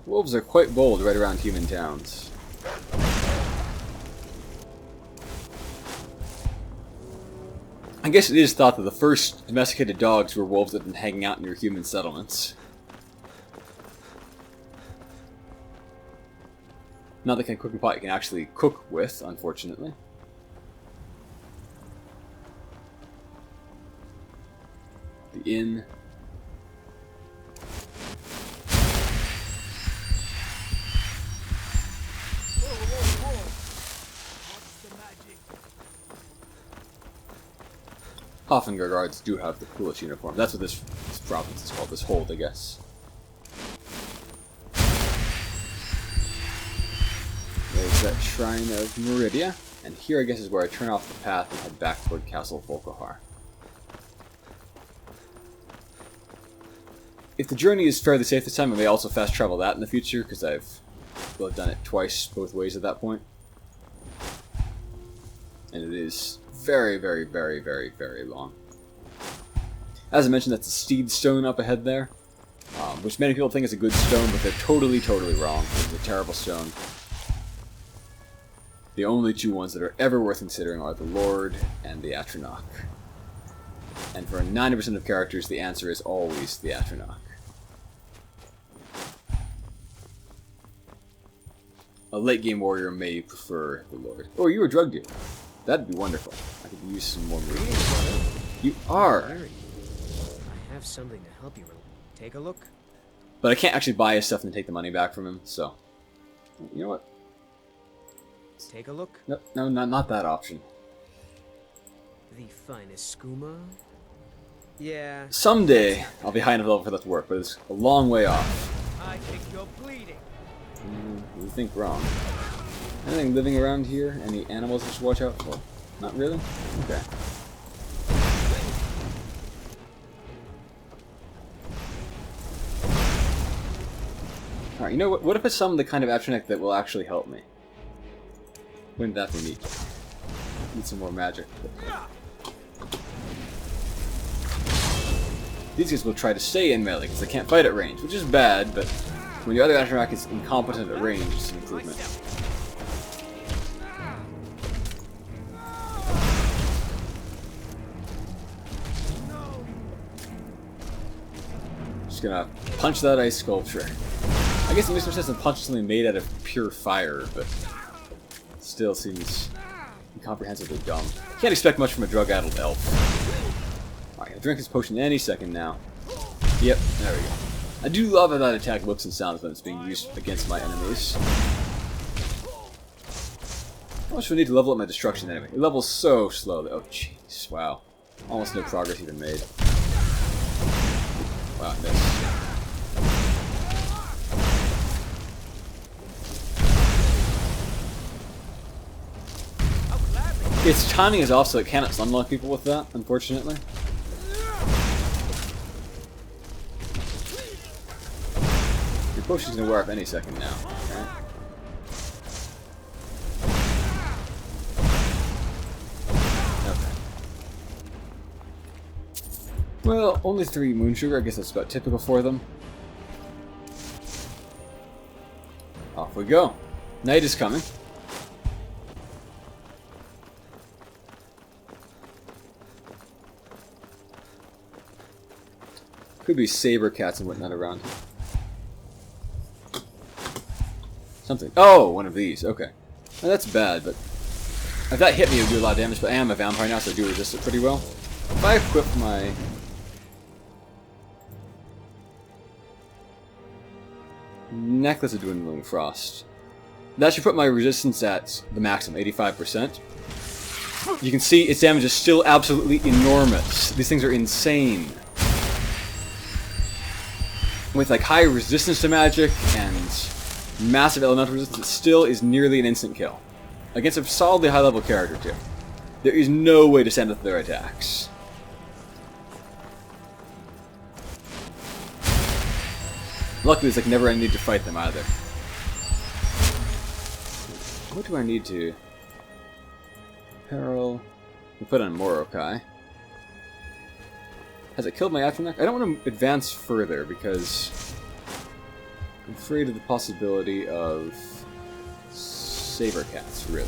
Speaker 1: Wolves are quite bold right around human towns. I guess it is thought that the first domesticated dogs were wolves that had been hanging out near human settlements. Not the kind of cooking pot you can actually cook with, unfortunately. The inn. Hoffengar guards do have the coolest uniform. That's what this province is called, this hold, I guess. There's that Shrine of Meridia, and here I guess is where I turn off the path and head back toward Castle Volkihar. If the journey is fairly safe this time, I may also fast travel that in the future, because I've done it twice, both ways at that point. And it is very, very, very, very, very long. As I mentioned, that's a steed stone up ahead there, which many people think is a good stone, but they're totally, totally wrong. It's a terrible stone. The only two ones that are ever worth considering are the Lord and the Atronach. And for 90% of characters, the answer is always the Atronach. A late-game warrior may prefer the Lord. Oh, you're a drug dealer. That'd be wonderful. I could use some more movement. You are!
Speaker 9: I have something to help you. Take a look.
Speaker 1: But I can't actually buy his stuff and take the money back from him, so... You know what?
Speaker 9: Take a look.
Speaker 1: No, not that option.
Speaker 9: The finest skooma? Yeah.
Speaker 1: Someday, I'll be high enough level for that to work, but it's a long way off.
Speaker 9: I think you're bleeding.
Speaker 1: You think wrong. Anything living around here? Any animals I should watch out for? Not really? Okay. Alright, you know what? What if it's some of the kind of Atronach that will actually help me? Wouldn't that be neat? Need some more magic. These guys will try to stay in melee because they can't fight at range, which is bad, but when your other Atronach is incompetent at range, it's an improvement. Just gonna punch that ice sculpture. I guess it makes more sense than punch something made out of pure fire, but still seems incomprehensibly dumb. Can't expect much from a drug-addled elf. Alright, I'll drink this potion any second now. Yep, there we go. I do love how that attack looks and sounds when it's being used against my enemies. How much do I need to level up my destruction anyway? It levels so slowly. Oh, jeez. Wow. Almost no progress even made. Wow, I missed. Its timing is off, so it cannot sunlock people with that, unfortunately. Your potion's gonna wear off any second now, right? Okay. Well, only 3 moon sugar, I guess that's about typical for them. Off we go. Night is coming. Could be saber cats and whatnot around here. Something. Oh, one of these. Okay. Well, that's bad, but if that hit me, it would do a lot of damage. But I am a vampire now, so I do resist it pretty well. If I equip my necklace of Dwindling Frost, that should put my resistance at the maximum, 85%. You can see its damage is still absolutely enormous. These things are insane. With like high resistance to magic and massive elemental resistance, it still is nearly an instant kill. Against a solidly high level character too. There is no way to stand up to their attacks. Luckily, there's like never any need to fight them either. What do I need to... Peril... We put on Morokai. Has it killed my Atronach? I don't want to advance further because I'm afraid of the possibility of saber cats, really.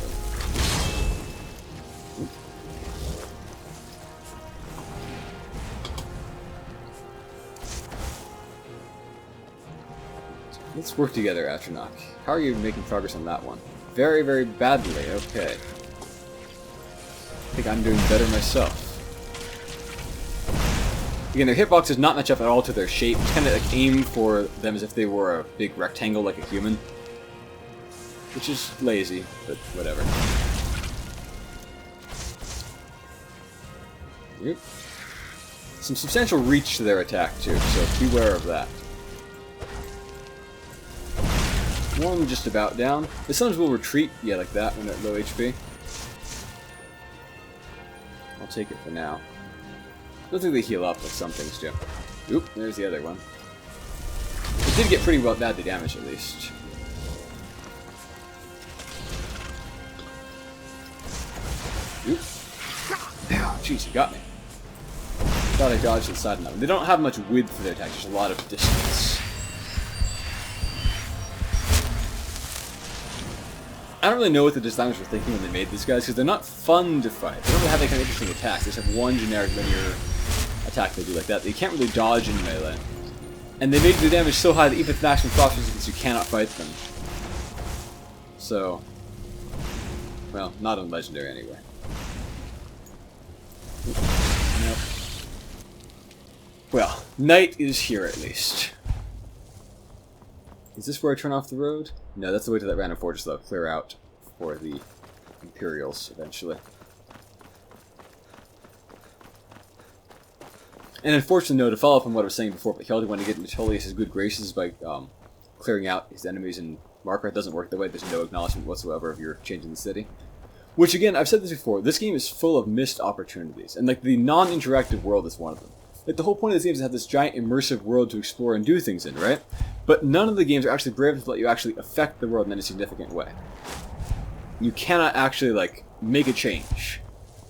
Speaker 1: Let's work together, Atronach. How are you making progress on that one? Very, very badly. Okay. I think I'm doing better myself. Again, their hitboxes not match up at all to their shape. It's kind of like aim for them as if they were a big rectangle like a human. Which is lazy, but whatever. Yep. Some substantial reach to their attack too, so beware of that. One just about down. The suns will retreat, yeah, like that when they're at low HP. I'll take it for now. I don't think they heal up like some things do. Oop, there's the other one. It did get pretty well badly damaged at least. Oop. Jeez, you got me. Thought I dodged to the side of them. They don't have much width for their attack, just a lot of distance. I don't really know what the designers were thinking when they made these guys, because they're not fun to fight. They don't really have any kind of interesting attacks. They just have one generic linear attack they do like that. They can't really dodge in melee. And they make the damage so high that even with maximum frost resistance, you cannot fight them. So, well, not on Legendary anyway. Nope. Well, night is here at least. Is this where I turn off the road? No, that's the way to that random fortress though. Clear out for the Imperials eventually. And unfortunately, no, to follow up on what I was saying before, but Hjalti wanted to get into Tullius's good graces by clearing out his enemies, and Markarth doesn't work that way. There's no acknowledgement whatsoever of your changing the city. Which again, I've said this before, this game is full of missed opportunities, and like the non-interactive world is one of them. Like the whole point of this game is to have this giant immersive world to explore and do things in, right? But none of the games are actually brave enough to let you actually affect the world in any significant way. You cannot actually like make a change.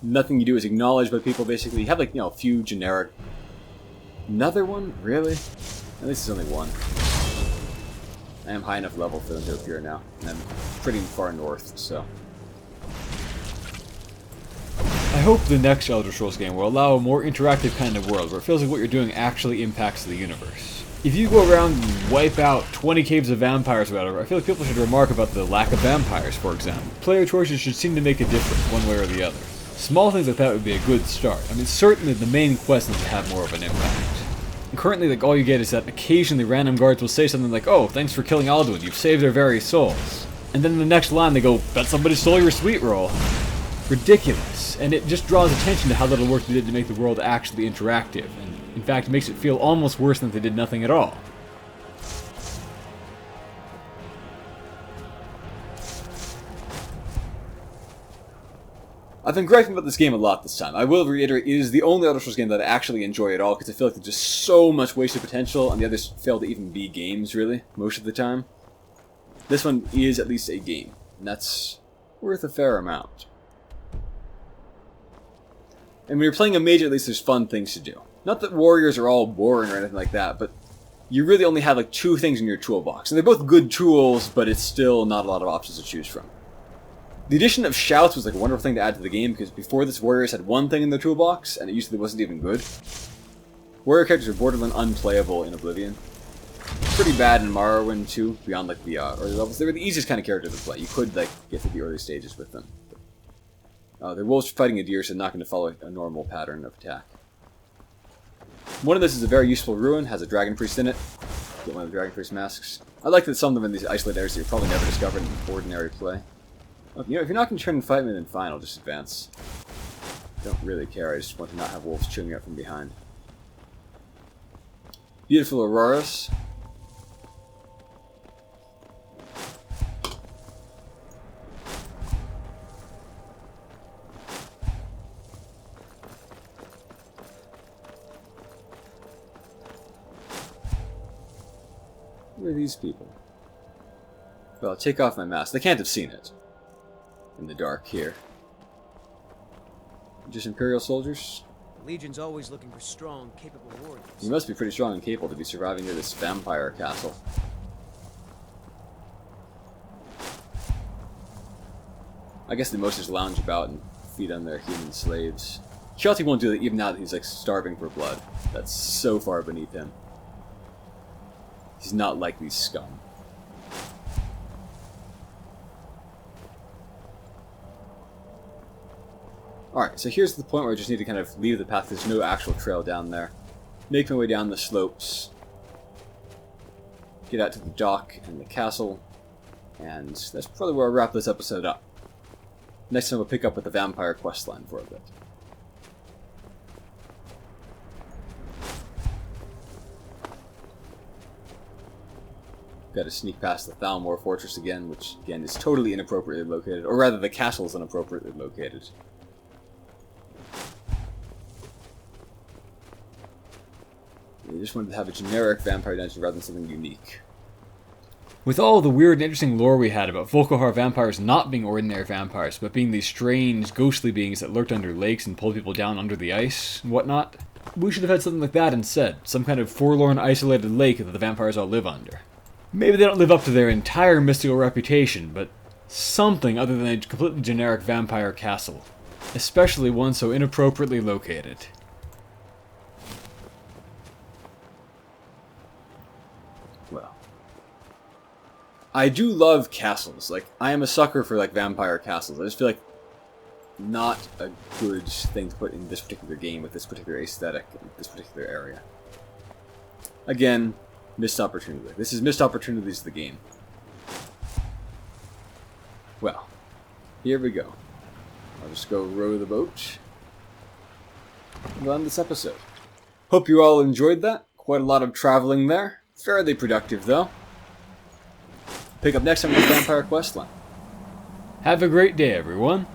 Speaker 1: Nothing you do is acknowledged by people basically. You have like, you know, a few generic. Another one? Really? At least there's only one. I am high enough level for them to appear now, and I'm pretty far north, so. I hope the next Elder Scrolls game will allow a more interactive kind of world where it feels like what you're doing actually impacts the universe. If you go around and wipe out 20 caves of vampires or whatever, I feel like people should remark about the lack of vampires, for example. Player choices should seem to make a difference one way or the other. Small things like that would be a good start. I mean, certainly the main quest needs to have more of an impact. And currently, like, all you get is that occasionally random guards will say something like, "Oh, thanks for killing Alduin, you've saved their very souls." And then in the next line they go, "Bet somebody stole your sweet roll." Ridiculous. And it just draws attention to how little work they did to make the world actually interactive. And in fact, it makes it feel almost worse than if they did nothing at all. I've been griping about this game a lot this time. I will reiterate, it is the only Elder Scrolls game that I actually enjoy at all, because I feel like there's just so much wasted potential, and the others fail to even be games, really, most of the time. This one is at least a game, and that's worth a fair amount. And when you're playing a mage, at least there's fun things to do. Not that warriors are all boring or anything like that, but you really only have like 2 things in your toolbox. And they're both good tools, but it's still not a lot of options to choose from. The addition of shouts was like a wonderful thing to add to the game, because before this, warriors had 1 thing in their toolbox, and it usually wasn't even good. Warrior characters are borderline unplayable in Oblivion. Pretty bad in Morrowind too, beyond like the early levels. They were the easiest kind of character to play. You could like get to the early stages with them. They're wolves fighting a deer, so they're not going to follow a normal pattern of attack. One of this is a very useful ruin, has a dragon priest in it. Get one of the dragon priest masks. I like that some of them in these isolated areas that you're probably never discovered in ordinary play. Look, you know, if you're not going to turn and fight me, then fine, I'll just advance. I don't really care, I just want to not have wolves chewing me up from behind. Beautiful auroras. Who are these people? Well, I'll take off my mask. They can't have seen it. In the dark here. Just Imperial soldiers?
Speaker 9: The Legion's always looking for strong, capable warriors.
Speaker 1: You must be pretty strong and capable to be surviving near this vampire castle. I guess they most just lounge about and feed on their human slaves. Hjalti won't do that even now that he's like starving for blood. That's so far beneath him. He's not like these scum. Alright, so here's the point where I just need to kind of leave the path. There's no actual trail down there. Make my way down the slopes. Get out to the dock and the castle. And that's probably where I'll wrap this episode up. Next time we'll pick up with the vampire questline for a bit. Got to sneak past the Thalmor Fortress again, which again is totally inappropriately located. Or rather, the castle is inappropriately located. I just wanted to have a generic vampire dungeon rather than something unique. With all the weird and interesting lore we had about Volkihar vampires not being ordinary vampires, but being these strange, ghostly beings that lurked under lakes and pulled people down under the ice and whatnot, we should have had something like that instead. Some kind of forlorn, isolated lake that the vampires all live under. Maybe they don't live up to their entire mystical reputation, but something other than a completely generic vampire castle. Especially one so inappropriately located. Well, I do love castles. Like, I am a sucker for, like, vampire castles. I just feel like not a good thing to put in this particular game with this particular aesthetic in this particular area. Again, missed opportunity. This is missed opportunities of the game. Well, here we go. I'll just go row the boat and end this episode. Hope you all enjoyed that. Quite a lot of traveling there. Fairly productive, though. Pick up next time with the Vampire Questline. Have a great day, everyone.